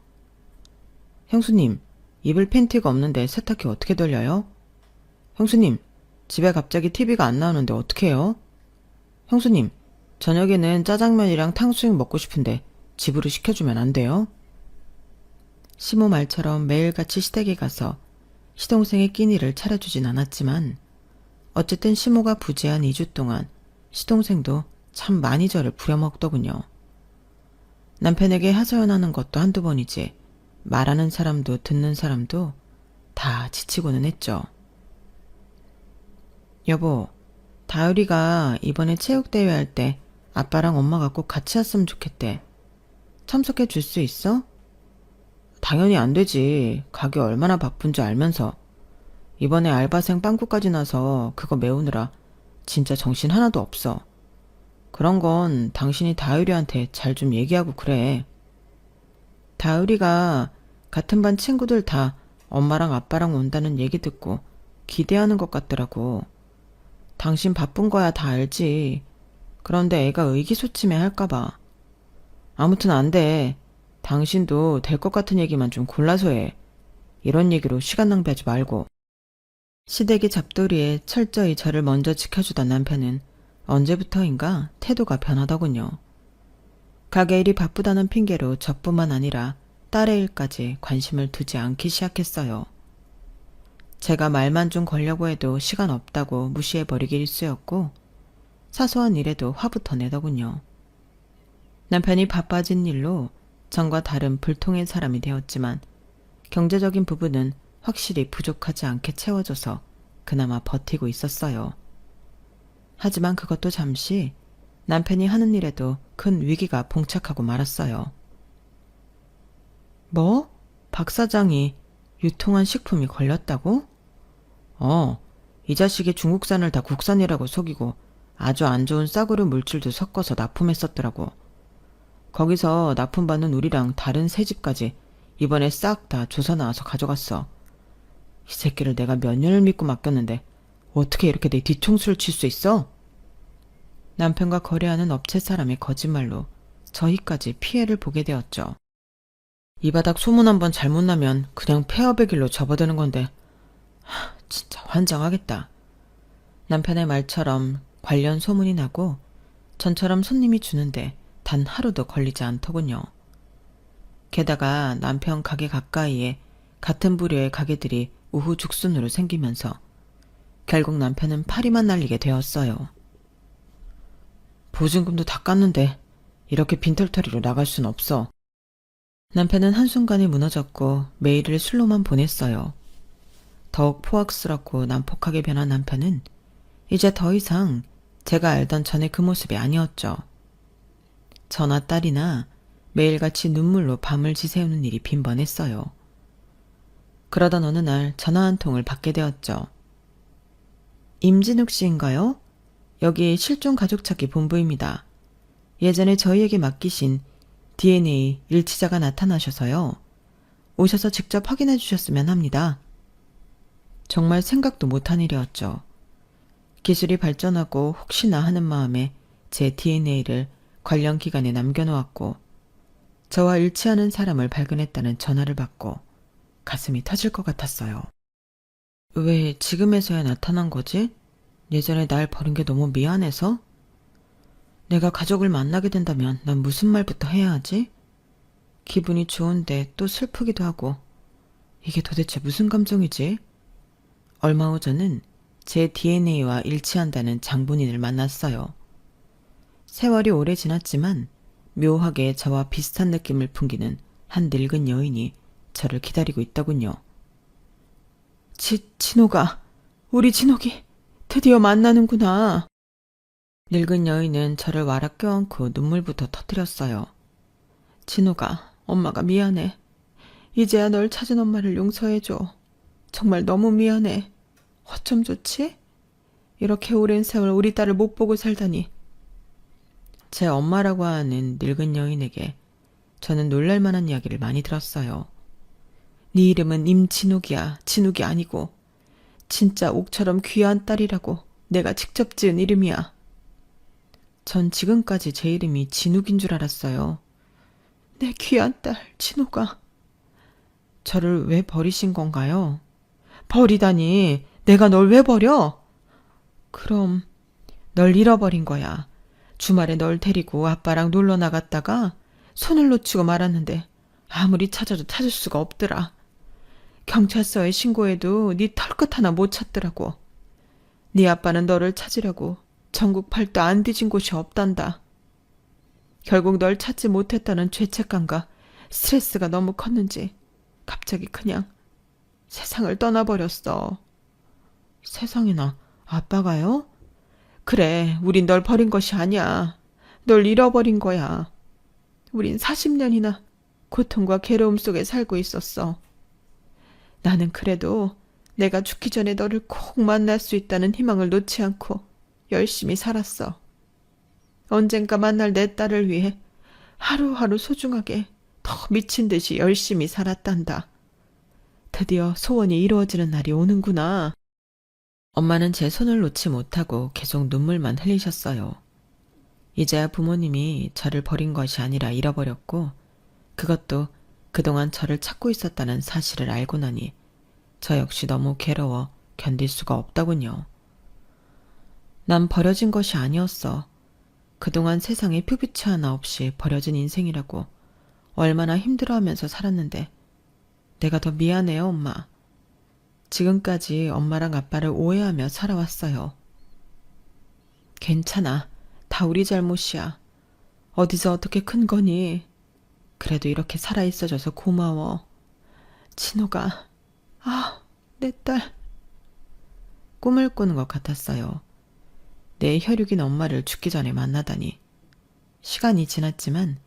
형수님, 입을 팬티가 없는데 세탁기 어떻게 돌려요? 형수님, 집에 갑자기 TV가 안 나오는데 어떻게 해요? 형수님, 저녁에는 짜장면이랑 탕수육 먹고 싶은데 집으로 시켜주면 안 돼요? 시모 말처럼 매일같이 시댁에 가서 시동생의 끼니를 차려주진 않았지만 어쨌든 시모가 부재한 2주 동안 시동생도 참 많이 저를 부려먹더군요. 남편에게 하소연하는 것도 한두 번이지 말하는 사람도 듣는 사람도 다 지치고는 했죠. 여보, 다율이가 이번에 체육대회 할 때 아빠랑 엄마가 꼭 같이 왔으면 좋겠대. 참석해 줄 수 있어? 당연히 안 되지. 가게 얼마나 바쁜지 알면서. 이번에 알바생 빵꾸까지 나서 그거 메우느라 진짜 정신 하나도 없어. 그런 건 당신이 다율이한테 잘 좀 얘기하고 그래. 다율이가 같은 반 친구들 다 엄마랑 아빠랑 온다는 얘기 듣고 기대하는 것 같더라고. 당신 바쁜 거야 다 알지. 그런데 애가 의기소침해 할까봐. 아무튼 안 돼. 당신도 될 것 같은 얘기만 좀 골라서 해. 이런 얘기로 시간 낭비하지 말고. 시댁이 잡돌이에 철저히 저를 먼저 지켜주던 남편은 언제부터인가 태도가 변하더군요. 가게 일이 바쁘다는 핑계로 저뿐만 아니라 딸의 일까지 관심을 두지 않기 시작했어요. 제가 말만 좀 걸려고 해도 시간 없다고 무시해버리기 일쑤였고 사소한 일에도 화부터 내더군요. 남편이 바빠진 일로 전과 다른 불통의 사람이 되었지만 경제적인 부분은 확실히 부족하지 않게 채워져서 그나마 버티고 있었어요. 하지만 그것도 잠시 남편이 하는 일에도 큰 위기가 봉착하고 말았어요. 뭐? 박 사장이 유통한 식품이 걸렸다고? 이 자식이 중국산을 다 국산이라고 속이고 아주 안 좋은 싸구려 물질도 섞어서 납품했었더라고. 거기서 납품받는 우리랑 다른 새 집까지 이번에 싹 다 조사 나와서 가져갔어. 이 새끼를 내가 몇 년을 믿고 맡겼는데 어떻게 이렇게 내 뒤통수를 칠 수 있어? 남편과 거래하는 업체 사람의 거짓말로 저희까지 피해를 보게 되었죠. 이 바닥 소문 한번 잘못 나면 그냥 폐업의 길로 접어드는 건데 진짜 환장하겠다. 남편의 말처럼 관련 소문이 나고 전처럼 손님이 주는데 단 하루도 걸리지 않더군요. 게다가 남편 가게 가까이에 같은 부류의 가게들이 우후죽순으로 생기면서 결국 남편은 파리만 날리게 되었어요. 보증금도 다 깠는데 이렇게 빈털터리로 나갈 순 없어. 남편은 한순간에 무너졌고 메일을 술로만 보냈어요. 더욱 포악스럽고 난폭하게 변한 남편은 이제 더 이상 제가 알던 전의 그 모습이 아니었죠. 저나 딸이나 매일같이 눈물로 밤을 지새우는 일이 빈번했어요. 그러던 어느 날 전화 한 통을 받게 되었죠. 임진욱 씨인가요? 여기 실종가족찾기 본부입니다. 예전에 저희에게 맡기신 DNA 일치자가 나타나셔서요. 오셔서 직접 확인해 주셨으면 합니다. 정말 생각도 못한 일이었죠. 기술이 발전하고 혹시나 하는 마음에 제 DNA를 관련 기관에 남겨놓았고 저와 일치하는 사람을 발견했다는 전화를 받고 가슴이 터질 것 같았어요. 왜 지금에서야 나타난 거지? 예전에 날 버린 게 너무 미안해서? 내가 가족을 만나게 된다면 난 무슨 말부터 해야 하지? 기분이 좋은데 또 슬프기도 하고 이게 도대체 무슨 감정이지? 얼마 후 저는 제 DNA와 일치한다는 장본인을 만났어요. 세월이 오래 지났지만 묘하게 저와 비슷한 느낌을 풍기는 한 늙은 여인이 저를 기다리고 있더군요. 진호가, 우리 진옥이 드디어 만나는구나. 늙은 여인은 저를 와락 껴안고 눈물부터 터뜨렸어요. 진호가, 엄마가 미안해. 이제야 널 찾은 엄마를 용서해줘. 정말 너무 미안해. 어쩜 좋지? 이렇게 오랜 세월 우리 딸을 못 보고 살다니. 제 엄마라고 하는 늙은 여인에게 저는 놀랄만한 이야기를 많이 들었어요. 네 이름은 임진욱이야. 진욱이 아니고 진짜 옥처럼 귀한 딸이라고 내가 직접 지은 이름이야. 전 지금까지 제 이름이 진욱인 줄 알았어요. 내 귀한 딸 진욱아. 저를 왜 버리신 건가요? 버리다니. 내가 널 왜 버려? 그럼 널 잃어버린 거야. 주말에 널 데리고 아빠랑 놀러 나갔다가 손을 놓치고 말았는데 아무리 찾아도 찾을 수가 없더라. 경찰서에 신고해도 네 털끝 하나 못 찾더라고. 네 아빠는 너를 찾으려고 전국 팔도 안 뒤진 곳이 없단다. 결국 널 찾지 못했다는 죄책감과 스트레스가 너무 컸는지 갑자기 그냥 세상을 떠나버렸어. 세상에나, 아빠가요? 그래, 우린 널 버린 것이 아니야. 널 잃어버린 거야. 우린 40년이나 고통과 괴로움 속에 살고 있었어. 나는 그래도 내가 죽기 전에 너를 꼭 만날 수 있다는 희망을 놓지 않고 열심히 살았어. 언젠가 만날 내 딸을 위해 하루하루 소중하게 더 미친 듯이 열심히 살았단다. 드디어 소원이 이루어지는 날이 오는구나. 엄마는 제 손을 놓지 못하고 계속 눈물만 흘리셨어요. 이제야 부모님이 저를 버린 것이 아니라 잃어버렸고, 그것도 그동안 저를 찾고 있었다는 사실을 알고 나니 저 역시 너무 괴로워 견딜 수가 없더군요. 난 버려진 것이 아니었어. 그동안 세상에 퓨비치 하나 없이 버려진 인생이라고 얼마나 힘들어하면서 살았는데 내가 더 미안해요, 엄마. 지금까지 엄마랑 아빠를 오해하며 살아왔어요. 괜찮아. 다 우리 잘못이야. 어디서 어떻게 큰 거니? 그래도 이렇게 살아있어줘서 고마워. 진호가, 내 딸. 꿈을 꾸는 것 같았어요. 내 혈육인 엄마를 죽기 전에 만나다니. 시간이 지났지만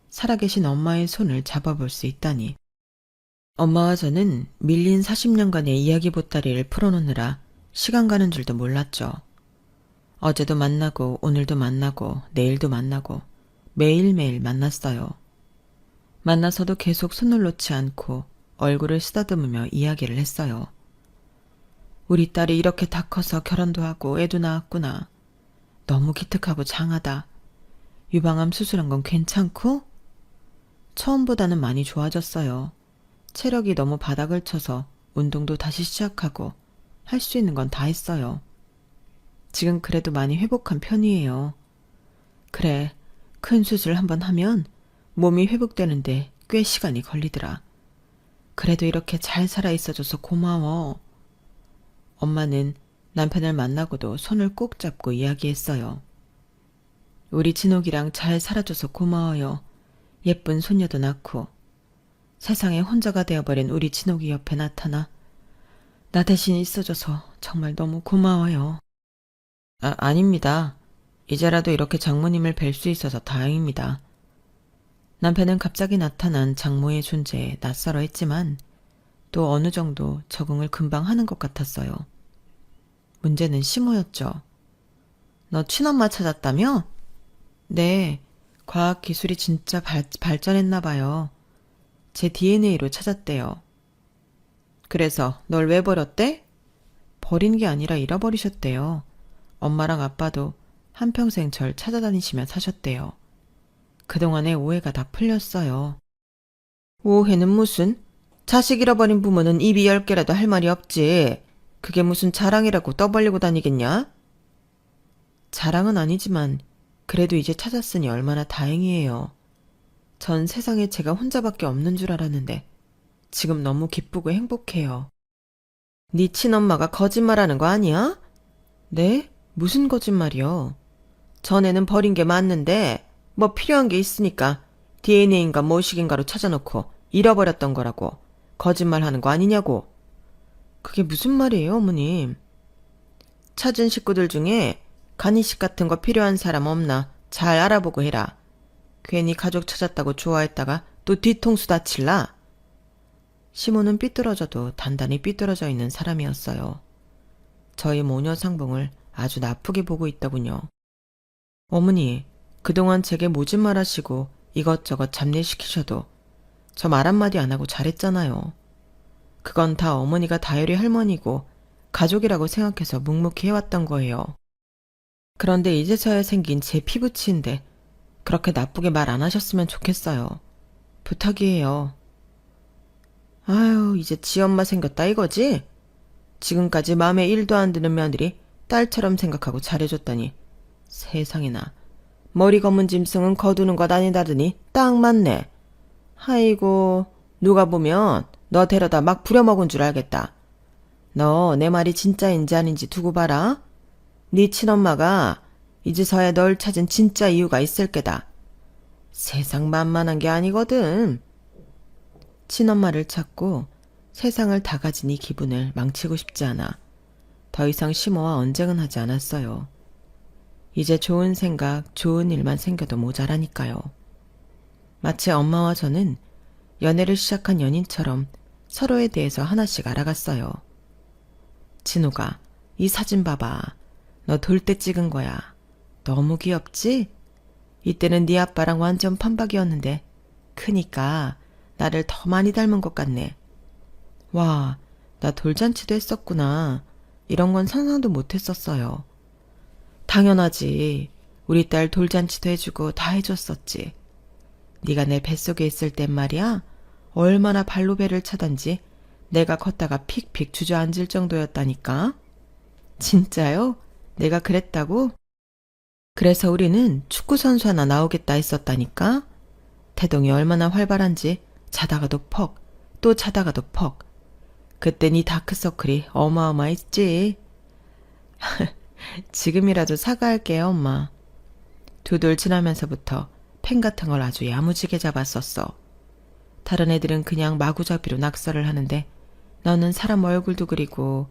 살아계신 엄마의 손을 잡아볼 수 있다니. 엄마와 저는 밀린 40년간의 이야기 보따리를 풀어놓느라 시간 가는 줄도 몰랐죠. 어제도 만나고 오늘도 만나고 내일도 만나고 매일매일 만났어요. 만나서도 계속 손을 놓지 않고 얼굴을 쓰다듬으며 이야기를 했어요. 우리 딸이 이렇게 다 커서 결혼도 하고 애도 낳았구나. 너무 기특하고 장하다. 유방암 수술한 건 괜찮고? 처음보다는 많이 좋아졌어요. 체력이 너무 바닥을 쳐서 운동도 다시 시작하고 할 수 있는 건 다 했어요. 지금 그래도 많이 회복한 편이에요. 그래, 큰 수술 한번 하면 몸이 회복되는데 꽤 시간이 걸리더라. 그래도 이렇게 잘 살아있어줘서 고마워. 엄마는 남편을 만나고도 손을 꼭 잡고 이야기했어요. 우리 진옥이랑 잘 살아줘서 고마워요. 예쁜 손녀도 낳고. 세상에 혼자가 되어버린 우리 진옥이 옆에 나타나 나 대신 있어줘서 정말 너무 고마워요. 아닙니다. 이제라도 이렇게 장모님을 뵐 수 있어서 다행입니다. 남편은 갑자기 나타난 장모의 존재에 낯설어 했지만 또 어느 정도 적응을 금방 하는 것 같았어요. 문제는 시모였죠. 너 친엄마 찾았다며? 네, 과학기술이 진짜 발전했나 봐요. 제 DNA로 찾았대요. 그래서 널 왜 버렸대? 버린 게 아니라 잃어버리셨대요. 엄마랑 아빠도 한평생 절 찾아다니시며 사셨대요. 그동안의 오해가 다 풀렸어요. 오해는 무슨? 자식 잃어버린 부모는 입이 10개라도 할 말이 없지. 그게 무슨 자랑이라고 떠벌리고 다니겠냐? 자랑은 아니지만 그래도 이제 찾았으니 얼마나 다행이에요. 전 세상에 제가 혼자밖에 없는 줄 알았는데 지금 너무 기쁘고 행복해요. 네 친엄마가 거짓말하는 거 아니야? 네? 무슨 거짓말이요? 전에는 버린 게 맞는데 뭐 필요한 게 있으니까 DNA인가 뭐식인가로 찾아놓고 잃어버렸던 거라고 거짓말하는 거 아니냐고. 그게 무슨 말이에요, 어머님? 찾은 식구들 중에 간이식 같은 거 필요한 사람 없나 잘 알아보고 해라. 괜히 가족 찾았다고 좋아했다가 또 뒤통수 다칠라. 시모는 삐뚤어져도 단단히 삐뚤어져 있는 사람이었어요. 저희 모녀 상봉을 아주 나쁘게 보고 있더군요. 어머니, 그동안 제게 모진 말하시고 이것저것 잡일시키셔도 저 말 한마디 안 하고 잘했잖아요. 그건 다 어머니가 다율이 할머니고 가족이라고 생각해서 묵묵히 해왔던 거예요. 그런데 이제서야 생긴 제 피부치인데 그렇게 나쁘게 말 안 하셨으면 좋겠어요. 부탁이에요. 아유, 이제 지 엄마 생겼다 이거지? 지금까지 마음에 1도 안 드는 며느리 딸처럼 생각하고 잘해줬다니. 세상에나. 머리 검은 짐승은 거두는 것 아니다더니 딱 맞네. 아이고, 누가 보면 너 데려다 막 부려먹은 줄 알겠다. 너 내 말이 진짜인지 아닌지 두고 봐라. 네 친엄마가 이제서야 널 찾은 진짜 이유가 있을 게다. 세상 만만한 게 아니거든. 친엄마를 찾고 세상을 다 가진 이 기분을 망치고 싶지 않아 더 이상 심호와 언쟁은 하지 않았어요. 이제 좋은 생각, 좋은 일만 생겨도 모자라니까요. 마치 엄마와 저는 연애를 시작한 연인처럼 서로에 대해서 하나씩 알아갔어요. 진호가, 이 사진 봐봐. 너 돌 때 찍은 거야. 너무 귀엽지? 이때는 네 아빠랑 완전 판박이었는데 크니까 나를 더 많이 닮은 것 같네. 와, 나 돌잔치도 했었구나. 이런 건 상상도 못했었어요. 당연하지. 우리 딸 돌잔치도 해주고 다 해줬었지. 네가 내 뱃속에 있을 땐 말이야. 얼마나 발로 배를 차던지 내가 걷다가 픽픽 주저앉을 정도였다니까. 진짜요? 내가 그랬다고? 그래서 우리는 축구선수 하나 나오겠다 했었다니까. 태동이 얼마나 활발한지 자다가도 퍽, 또 자다가도 퍽. 그때 네 다크서클이 어마어마했지. 지금이라도 사과할게요, 엄마. 두 돌 지나면서부터 펜 같은 걸 아주 야무지게 잡았었어. 다른 애들은 그냥 마구잡이로 낙서를 하는데 너는 사람 얼굴도 그리고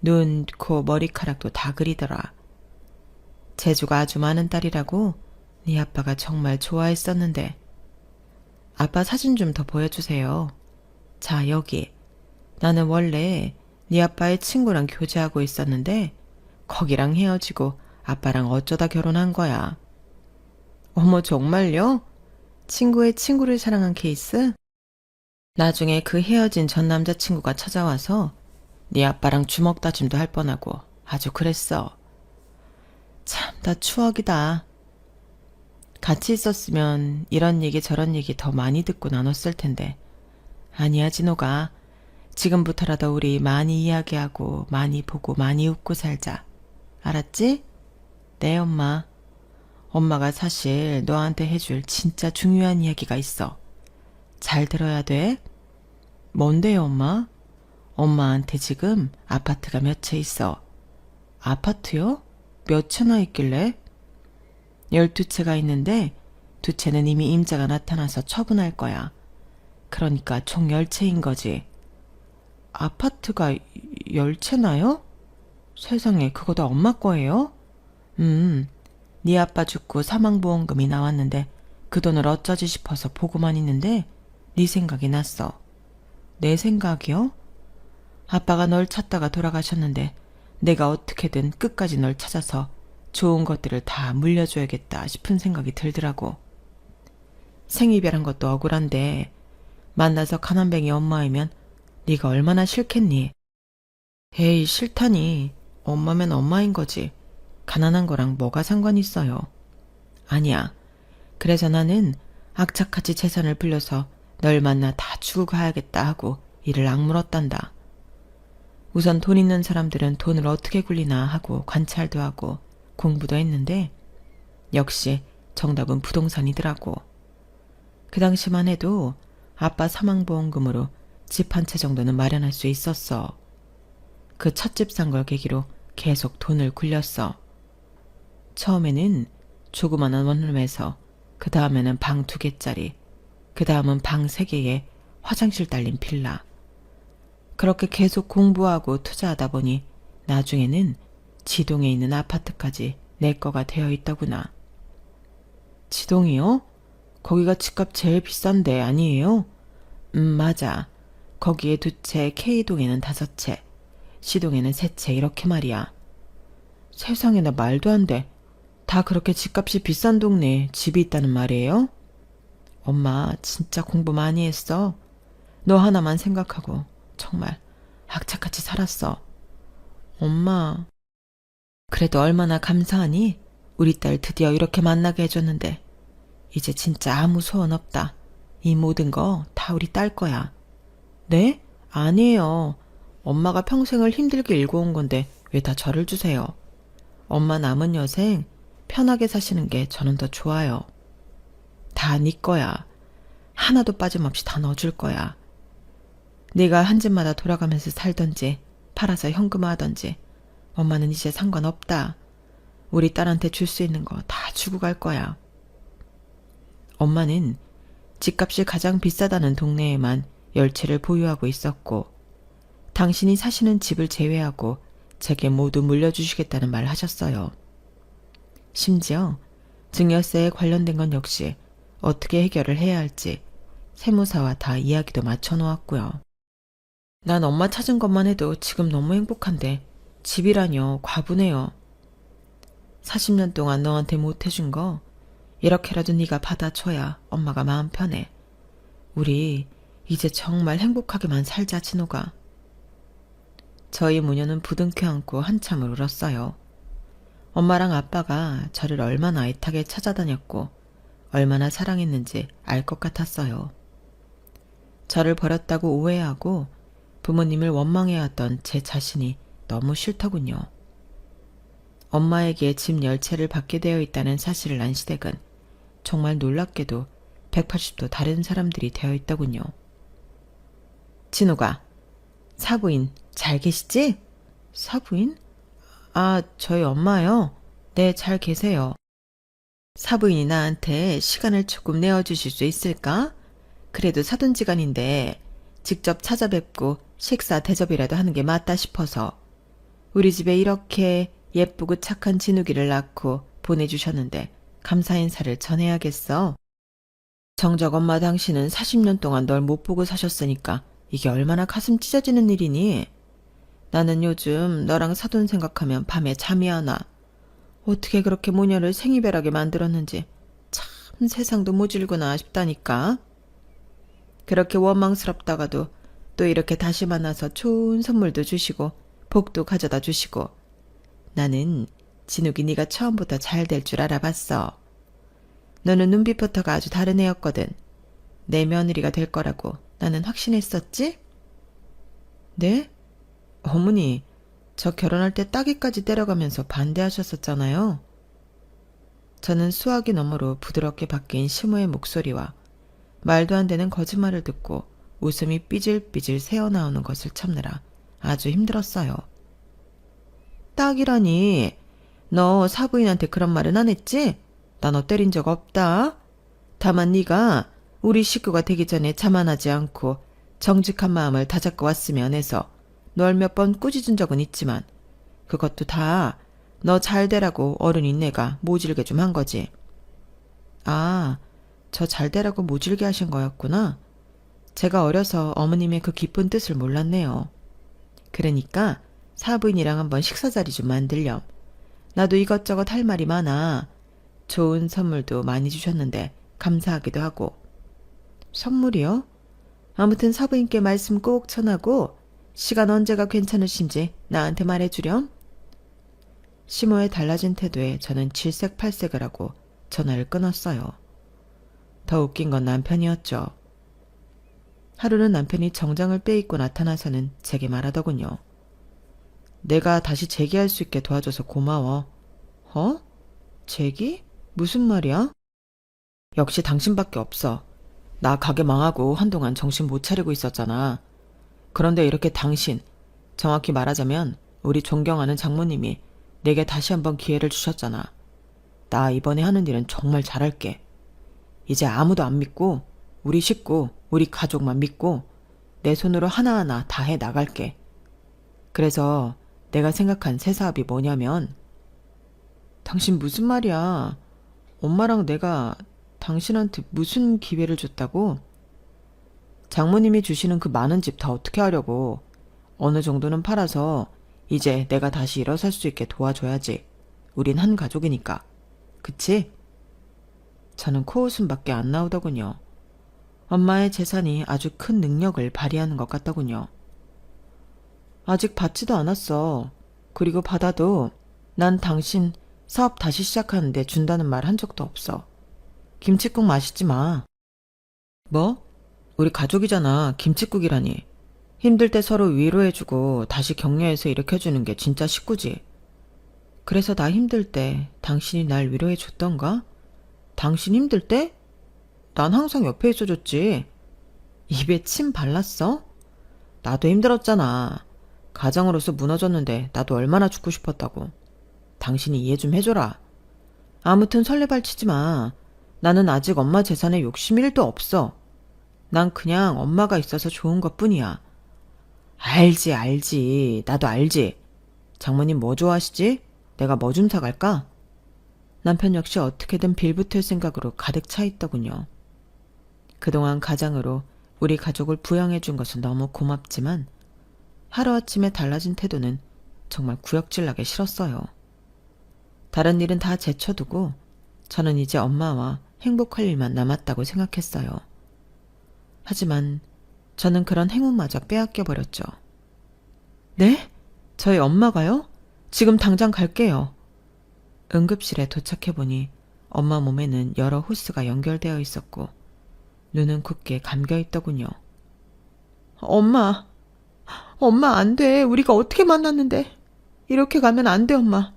눈, 코, 머리카락도 다 그리더라. 재주가 아주 많은 딸이라고 네 아빠가 정말 좋아했었는데. 아빠 사진 좀 더 보여주세요. 자, 여기. 나는 원래 네 아빠의 친구랑 교제하고 있었는데 거기랑 헤어지고 아빠랑 어쩌다 결혼한 거야. 어머, 정말요? 친구의 친구를 사랑한 케이스? 나중에 그 헤어진 전 남자친구가 찾아와서 네 아빠랑 주먹 다짐도 할 뻔하고 아주 그랬어. 참, 다 추억이다. 같이 있었으면 이런 얘기 저런 얘기 더 많이 듣고 나눴을 텐데. 아니야, 진호가. 지금부터라도 우리 많이 이야기하고 많이 보고 많이 웃고 살자. 알았지? 네, 엄마. 엄마가 사실 너한테 해줄 진짜 중요한 이야기가 있어. 잘 들어야 돼. 뭔데요, 엄마? 엄마한테 지금 아파트가 몇 채 있어. 아파트요? 몇 채나 있길래? 12채가 있는데 2채는 이미 임자가 나타나서 처분할 거야. 그러니까 총 10채인 거지. 아파트가 10채나요? 세상에, 그거 다 엄마 거예요? 네 아빠 죽고 사망보험금이 나왔는데 그 돈을 어쩌지 싶어서 보고만 있는데 네 생각이 났어. 내 생각이요? 아빠가 널 찾다가 돌아가셨는데 내가 어떻게든 끝까지 널 찾아서 좋은 것들을 다 물려줘야겠다 싶은 생각이 들더라고. 생이별한 것도 억울한데 만나서 가난뱅이 엄마이면 네가 얼마나 싫겠니? 에이, 싫다니. 엄마면 엄마인 거지. 가난한 거랑 뭐가 상관 있어요. 아니야. 그래서 나는 악착같이 재산을 불려서 널 만나 다 주고 가야겠다 하고 이를 악물었단다. 우선 돈 있는 사람들은 돈을 어떻게 굴리나 하고 관찰도 하고 공부도 했는데 역시 정답은 부동산이더라고. 그 당시만 해도 아빠 사망보험금으로 집 한 채 정도는 마련할 수 있었어. 그 첫 집 산 걸 계기로 계속 돈을 굴렸어. 처음에는 조그마한 원룸에서, 그 다음에는 방 2개짜리, 그 다음은 방 3개에 화장실 딸린 빌라. 그렇게 계속 공부하고 투자하다 보니 나중에는 지동에 있는 아파트까지 내 거가 되어 있더구나. 지동이요? 거기가 집값 제일 비싼데 아니에요? 맞아. 거기에 2채, K동에는 5채, C동에는 3채 이렇게 말이야. 세상에나 말도 안 돼. 다 그렇게 집값이 비싼 동네에 집이 있다는 말이에요? 엄마 진짜 공부 많이 했어. 너 하나만 생각하고 정말 악착같이 살았어. 엄마, 그래도 얼마나 감사하니? 우리 딸 드디어 이렇게 만나게 해줬는데 이제 진짜 아무 소원 없다. 이 모든 거 다 우리 딸 거야. 네? 아니에요. 엄마가 평생을 힘들게 일궈온 건데 왜 다 저를 주세요? 엄마 남은 여생 편하게 사시는 게 저는 더 좋아요. 다 네 거야. 하나도 빠짐없이 다 넣어줄 거야. 네가 한 집마다 돌아가면서 살던지 팔아서 현금화하던지 엄마는 이제 상관없다. 우리 딸한테 줄 수 있는 거 다 주고 갈 거야. 엄마는 집값이 가장 비싸다는 동네에만 열채를 보유하고 있었고 당신이 사시는 집을 제외하고 제게 모두 물려주시겠다는 말을 하셨어요. 심지어 증여세에 관련된 건 역시 어떻게 해결을 해야 할지 세무사와 다 이야기도 맞춰놓았고요. 난 엄마 찾은 것만 해도 지금 너무 행복한데 집이라뇨 과분해요. 40년 동안 너한테 못해준 거 이렇게라도 네가 받아줘야 엄마가 마음 편해. 우리 이제 정말 행복하게만 살자, 진호가. 저희 모녀는 부둥켜 안고 한참을 울었어요. 엄마랑 아빠가 저를 얼마나 애타게 찾아다녔고 얼마나 사랑했는지 알 것 같았어요. 저를 버렸다고 오해하고 부모님을 원망해왔던 제 자신이 너무 싫더군요. 엄마에게 집 열채를 받게 되어 있다는 사실을 안 시댁은 정말 놀랍게도 180도 다른 사람들이 되어 있더군요. 진호가, 사부인 잘 계시지? 사부인? 아, 저희 엄마요? 네, 잘 계세요. 사부인이 나한테 시간을 조금 내어주실 수 있을까? 그래도 사돈지간인데 직접 찾아뵙고 식사 대접이라도 하는 게 맞다 싶어서. 우리 집에 이렇게 예쁘고 착한 진욱이를 낳고 보내주셨는데 감사 인사를 전해야겠어. 정작 엄마 당신은 40년 동안 널 못 보고 사셨으니까 이게 얼마나 가슴 찢어지는 일이니? 나는 요즘 너랑 사돈 생각하면 밤에 잠이 안 와. 어떻게 그렇게 모녀를 생이별하게 만들었는지 참 세상도 모질구나 싶다니까. 그렇게 원망스럽다가도 또 이렇게 다시 만나서 좋은 선물도 주시고 복도 가져다 주시고. 나는 진욱이 네가 처음부터 잘 될 줄 알아봤어. 너는 눈빛부터가 아주 다른 애였거든. 내 며느리가 될 거라고 나는 확신했었지? 네? 어머니, 저 결혼할 때 따귀까지 때려가면서 반대하셨었잖아요. 저는 수화기 너머로 부드럽게 바뀐 시모의 목소리와 말도 안 되는 거짓말을 듣고 웃음이 삐질삐질 새어나오는 것을 참느라 아주 힘들었어요. 따귀라니, 너 사부인한테 그런 말은 안 했지? 나 너 때린 적 없다. 다만 네가 우리 식구가 되기 전에 자만하지 않고 정직한 마음을 다잡고 왔으면 해서 널 몇 번 꾸짖은 적은 있지만 그것도 다 너 잘되라고 어른인 내가 모질게 좀 한 거지. 아, 저 잘되라고 모질게 하신 거였구나. 제가 어려서 어머님의 그 깊은 뜻을 몰랐네요. 그러니까 사부인이랑 한번 식사 자리 좀 만들렴. 나도 이것저것 할 말이 많아. 좋은 선물도 많이 주셨는데 감사하기도 하고. 선물이요? 아무튼 사부인께 말씀 꼭 전하고 시간 언제가 괜찮으신지 나한테 말해주렴. 시모의 달라진 태도에 저는 질색팔색을 하고 전화를 끊었어요. 더 웃긴 건 남편이었죠. 하루는 남편이 정장을 빼입고 나타나서는 제게 말하더군요. 내가 다시 재기할 수 있게 도와줘서 고마워. 재기? 무슨 말이야? 역시 당신밖에 없어. 나 가게 망하고 한동안 정신 못 차리고 있었잖아. 그런데 이렇게 당신, 정확히 말하자면 우리 존경하는 장모님이 내게 다시 한번 기회를 주셨잖아. 나 이번에 하는 일은 정말 잘할게. 이제 아무도 안 믿고 우리 식구, 우리 가족만 믿고 내 손으로 하나하나 다 해 나갈게. 그래서 내가 생각한 새 사업이 뭐냐면. 당신 무슨 말이야? 엄마랑 내가 당신한테 무슨 기회를 줬다고? 장모님이 주시는 그 많은 집 다 어떻게 하려고. 어느 정도는 팔아서 이제 내가 다시 일어설 수 있게 도와줘야지. 우린 한 가족이니까. 그치? 저는 코웃음밖에 안 나오더군요. 엄마의 재산이 아주 큰 능력을 발휘하는 것 같더군요. 아직 받지도 않았어. 그리고 받아도 난 당신 사업 다시 시작하는데 준다는 말 한 적도 없어. 김칫국 마시지 마. 뭐? 우리 가족이잖아. 김칫국이라니. 힘들 때 서로 위로해주고 다시 격려해서 일으켜주는 게 진짜 식구지. 그래서 나 힘들 때 당신이 날 위로해줬던가? 당신 힘들 때? 난 항상 옆에 있어줬지. 입에 침 발랐어? 나도 힘들었잖아. 가장으로서 무너졌는데 나도 얼마나 죽고 싶었다고. 당신이 이해 좀 해줘라. 아무튼 설레발 치지 마. 나는 아직 엄마 재산에 욕심 1도 없어. 난 그냥 엄마가 있어서 좋은 것뿐이야. 알지. 나도 알지. 장모님 뭐 좋아하시지? 내가 뭐 좀 사갈까? 남편 역시 어떻게든 빌붙을 생각으로 가득 차 있더군요. 그동안 가장으로 우리 가족을 부양해 준 것은 너무 고맙지만 하루아침에 달라진 태도는 정말 구역질나게 싫었어요. 다른 일은 다 제쳐두고 저는 이제 엄마와 행복할 일만 남았다고 생각했어요. 하지만 저는 그런 행운마저 빼앗겨 버렸죠. 네? 저희 엄마가요? 지금 당장 갈게요. 응급실에 도착해보니 엄마 몸에는 여러 호스가 연결되어 있었고 눈은 굳게 감겨있더군요. 엄마 안 돼. 우리가 어떻게 만났는데. 이렇게 가면 안 돼, 엄마.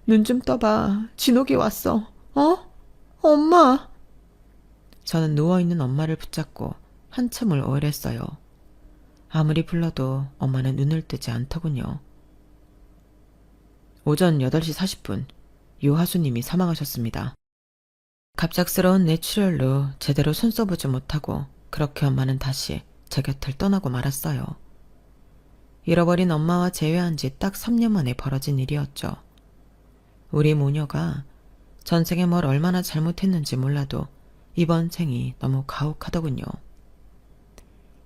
눈 좀 떠봐. 진옥이 왔어. 엄마. 저는 누워있는 엄마를 붙잡고 한참을 오열했어요. 아무리 불러도 엄마는 눈을 뜨지 않더군요. 오전 8시 40분, 유하수님이 사망하셨습니다. 갑작스러운 뇌출혈로 제대로 손 써보지 못하고 그렇게 엄마는 다시 제 곁을 떠나고 말았어요. 잃어버린 엄마와 재회한 지 딱 3년 만에 벌어진 일이었죠. 우리 모녀가 전생에 뭘 얼마나 잘못했는지 몰라도 이번 생이 너무 가혹하더군요.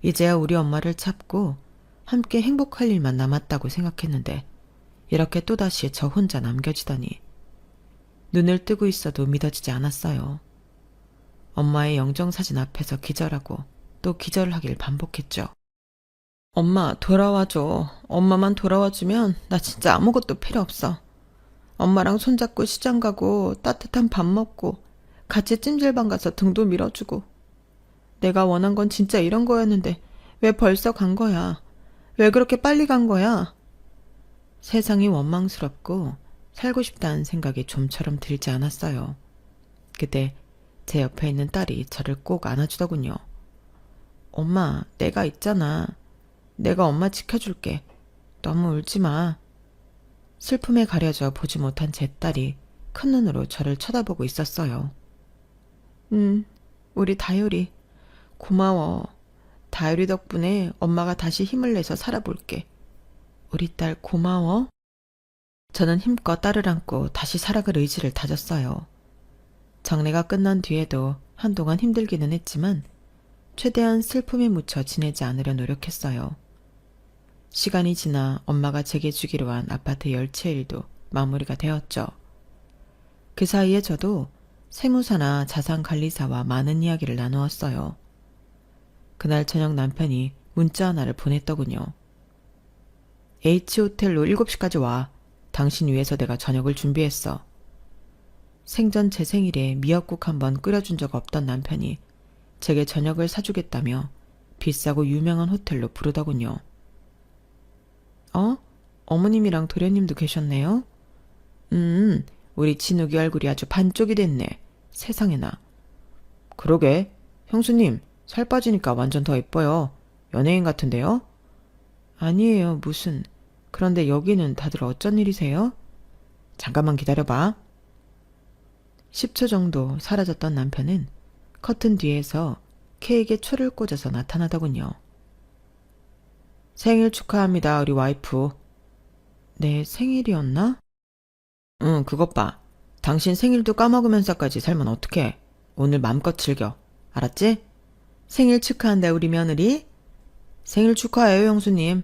이제야 우리 엄마를 찾고 함께 행복할 일만 남았다고 생각했는데 이렇게 또다시 저 혼자 남겨지다니 눈을 뜨고 있어도 믿어지지 않았어요. 엄마의 영정사진 앞에서 기절하고 또 기절하길 반복했죠. 엄마 돌아와줘. 엄마만 돌아와주면 나 진짜 아무것도 필요 없어. 엄마랑 손잡고 시장 가고 따뜻한 밥 먹고 같이 찜질방 가서 등도 밀어주고. 내가 원한 건 진짜 이런 거였는데 왜 벌써 간 거야? 왜 그렇게 빨리 간 거야? 세상이 원망스럽고 살고 싶다는 생각이 좀처럼 들지 않았어요. 그때 제 옆에 있는 딸이 저를 꼭 안아주더군요. 엄마, 내가 있잖아. 내가 엄마 지켜줄게. 너무 울지 마. 슬픔에 가려져 보지 못한 제 딸이 큰 눈으로 저를 쳐다보고 있었어요. 우리 다율이. 고마워. 다율이 덕분에 엄마가 다시 힘을 내서 살아볼게. 우리 딸 고마워. 저는 힘껏 딸을 안고 다시 살아갈 의지를 다졌어요. 장례가 끝난 뒤에도 한동안 힘들기는 했지만 최대한 슬픔에 묻혀 지내지 않으려 노력했어요. 시간이 지나 엄마가 제게 주기로 한 아파트 열채 일도 마무리가 되었죠. 그 사이에 저도 세무사나 자산관리사와 많은 이야기를 나누었어요. 그날 저녁 남편이 문자 하나를 보냈더군요. H호텔로 7시까지 와. 당신 위해서 내가 저녁을 준비했어. 생전 제 생일에 미역국 한번 끓여준 적 없던 남편이 제게 저녁을 사주겠다며 비싸고 유명한 호텔로 부르더군요. 어머님이랑 도련님도 계셨네요? 우리 진욱이 얼굴이 아주 반쪽이 됐네. 세상에나. 그러게. 형수님, 살 빠지니까 완전 더 예뻐요. 연예인 같은데요? 아니에요, 무슨. 그런데 여기는 다들 어쩐 일이세요? 잠깐만 기다려봐. 10초 정도 사라졌던 남편은 커튼 뒤에서 케이크에 초를 꽂아서 나타나더군요. 생일 축하합니다, 우리 와이프. 내 생일이었나? 응, 그것 봐. 당신 생일도 까먹으면서까지 살면 어떡해. 오늘 맘껏 즐겨. 알았지? 생일 축하한다, 우리 며느리. 생일 축하해요, 형수님.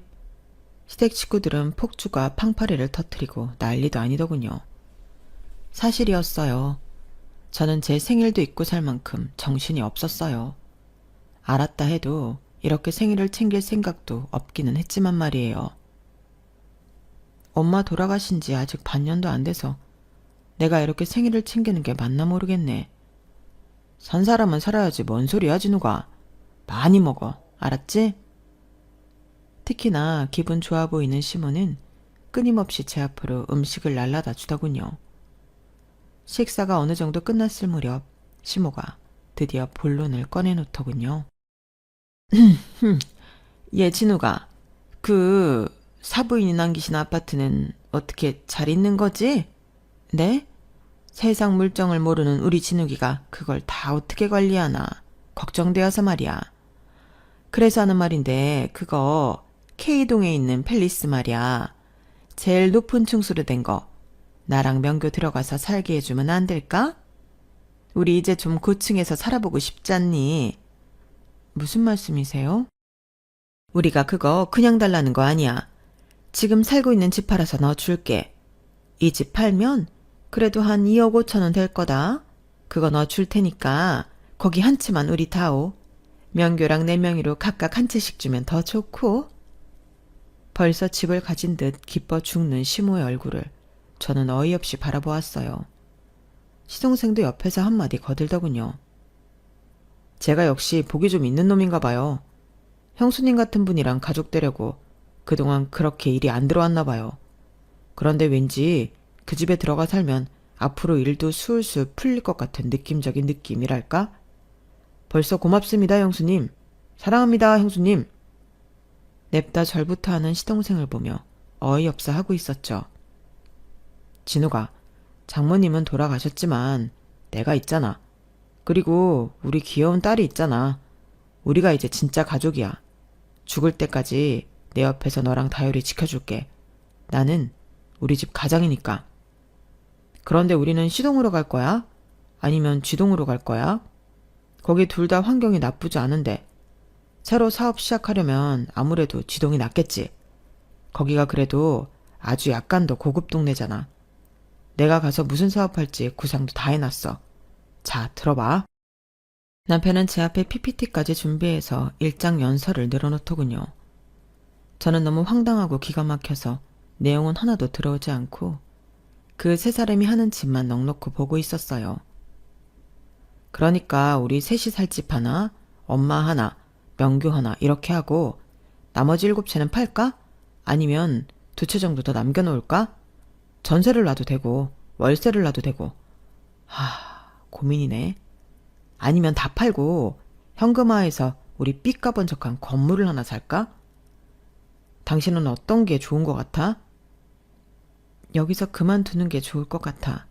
시댁 식구들은 폭주가 팡파레를 터뜨리고 난리도 아니더군요. 사실이었어요. 저는 제 생일도 잊고 살 만큼 정신이 없었어요. 알았다 해도 이렇게 생일을 챙길 생각도 없기는 했지만 말이에요. 엄마 돌아가신 지 아직 반년도 안 돼서 내가 이렇게 생일을 챙기는 게 맞나 모르겠네. 산 사람은 살아야지 뭔 소리야, 진우가. 많이 먹어. 알았지? 특히나 기분 좋아 보이는 시모는 끊임없이 제 앞으로 음식을 날라다 주더군요. 식사가 어느 정도 끝났을 무렵 시모가 드디어 본론을 꺼내놓더군요. 예, 진우가. 그 사부인이 남기신 아파트는 어떻게 잘 있는 거지? 네? 세상 물정을 모르는 우리 진욱이가 그걸 다 어떻게 관리하나 걱정되어서 말이야. 그래서 하는 말인데 그거 K동에 있는 팰리스 말이야. 제일 높은 층수로 된 거. 나랑 명교 들어가서 살게 해주면 안 될까? 우리 이제 좀 고층에서 살아보고 싶잖니. 무슨 말씀이세요? 우리가 그거 그냥 달라는 거 아니야. 지금 살고 있는 집 팔아서 넣어줄게. 이 집 팔면 그래도 한 2억 5천 원 될 거다. 그거 넣어줄 테니까 거기 한 채만 우리 다오. 명교랑 내 명의로 각각 한 채씩 주면 더 좋고. 벌써 집을 가진 듯 기뻐 죽는 시모의 얼굴을 저는 어이없이 바라보았어요. 시동생도 옆에서 한마디 거들더군요. 제가 역시 복이 좀 있는 놈인가 봐요. 형수님 같은 분이랑 가족 되려고 그동안 그렇게 일이 안 들어왔나 봐요. 그런데 왠지 그 집에 들어가 살면 앞으로 일도 술술 풀릴 것 같은 느낌적인 느낌이랄까? 벌써 고맙습니다, 형수님. 사랑합니다, 형수님. 냅다 절부터 하는 시동생을 보며 어이없어 하고 있었죠. 진우가, 장모님은 돌아가셨지만 내가 있잖아. 그리고 우리 귀여운 딸이 있잖아. 우리가 이제 진짜 가족이야. 죽을 때까지 내 옆에서 너랑 다율이 지켜줄게. 나는 우리 집 가장이니까. 그런데 우리는 시동으로 갈 거야? 아니면 쥐동으로 갈 거야? 거기 둘 다 환경이 나쁘지 않은데 새로 사업 시작하려면 아무래도 쥐동이 낫겠지. 거기가 그래도 아주 약간 더 고급 동네잖아. 내가 가서 무슨 사업할지 구상도 다 해놨어. 자, 들어봐. 남편은 제 앞에 PPT까지 준비해서 일장 연설을 늘어놓더군요. 저는 너무 황당하고 기가 막혀서 내용은 하나도 들어오지 않고 그 세 사람이 하는 짓만 넋놓고 보고 있었어요. 그러니까 우리 셋이 살 집 하나, 엄마 하나, 명교 하나 이렇게 하고 나머지 7채는 팔까? 아니면 2채 정도 더 남겨놓을까? 전세를 놔도 되고 월세를 놔도 되고. 고민이네. 아니면 다 팔고 현금화해서 우리 삐 까본 척한 건물을 하나 살까? 당신은 어떤 게 좋은 것 같아? 여기서 그만두는 게 좋을 것 같아.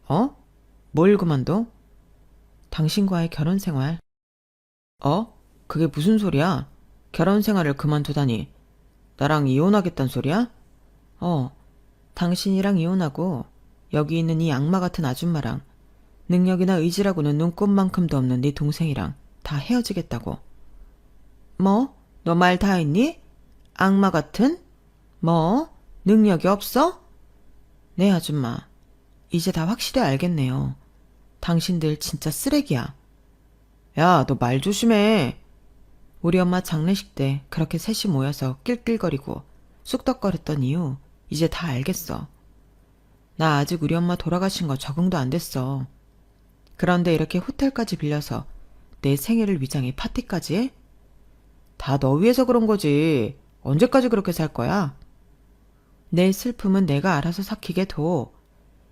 어? 뭘 그만둬? 당신과의 결혼 생활. 그게 무슨 소리야? 결혼 생활을 그만두다니. 나랑 이혼하겠단 소리야? 당신이랑 이혼하고 여기 있는 이 악마 같은 아줌마랑 능력이나 의지라고는 눈꼽만큼도 없는 네 동생이랑 다 헤어지겠다고. 뭐? 너 말 다 했니? 악마 같은? 뭐? 능력이 없어? 네, 아줌마. 이제 다 확실히 알겠네요. 당신들 진짜 쓰레기야. 야, 너 말 조심해. 우리 엄마 장례식 때 그렇게 셋이 모여서 낄낄거리고 쑥덕거렸던 이유 이제 다 알겠어. 나 아직 우리 엄마 돌아가신 거 적응도 안 됐어. 그런데 이렇게 호텔까지 빌려서 내 생일을 위장해 파티까지 해? 다 너 위해서 그런 거지. 언제까지 그렇게 살 거야? 내 슬픔은 내가 알아서 삭히게 둬.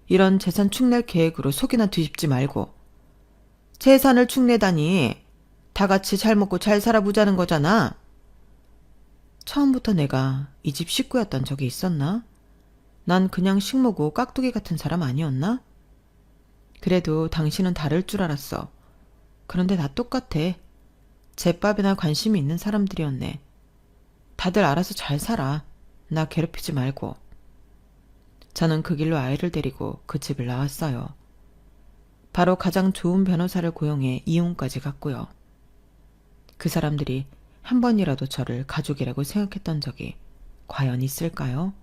이런 재산 축낼 계획으로 속이나 뒤집지 말고. 재산을 축내다니. 다 같이 잘 먹고 잘 살아보자는 거잖아. 처음부터 내가 이 집 식구였던 적이 있었나? 난 그냥 식모고 깍두기 같은 사람 아니었나? 그래도 당신은 다를 줄 알았어. 그런데 다 똑같아. 제밥이나 관심이 있는 사람들이었네. 다들 알아서 잘 살아. 나 괴롭히지 말고. 저는 그 길로 아이를 데리고 그 집을 나왔어요. 바로 가장 좋은 변호사를 고용해 이혼까지 갔고요. 그 사람들이 한 번이라도 저를 가족이라고 생각했던 적이 과연 있을까요?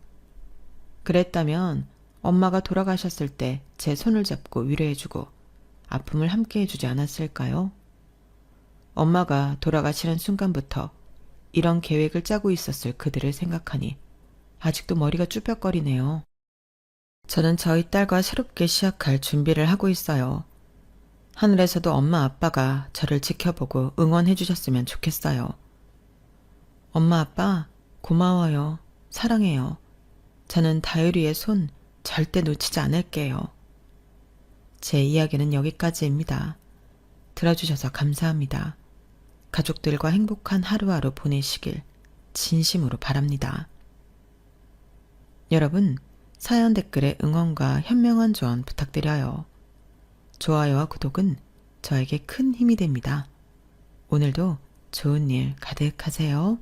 그랬다면 엄마가 돌아가셨을 때 제 손을 잡고 위로해주고 아픔을 함께 해주지 않았을까요? 엄마가 돌아가시는 순간부터 이런 계획을 짜고 있었을 그들을 생각하니 아직도 머리가 쭈뼛거리네요. 저는 저희 딸과 새롭게 시작할 준비를 하고 있어요. 하늘에서도 엄마 아빠가 저를 지켜보고 응원해 주셨으면 좋겠어요. 엄마 아빠 고마워요. 사랑해요. 저는 다율이의 손 절대 놓치지 않을게요. 제 이야기는 여기까지입니다. 들어주셔서 감사합니다. 가족들과 행복한 하루하루 보내시길 진심으로 바랍니다. 여러분, 사연 댓글에 응원과 현명한 조언 부탁드려요. 좋아요와 구독은 저에게 큰 힘이 됩니다. 오늘도 좋은 일 가득하세요.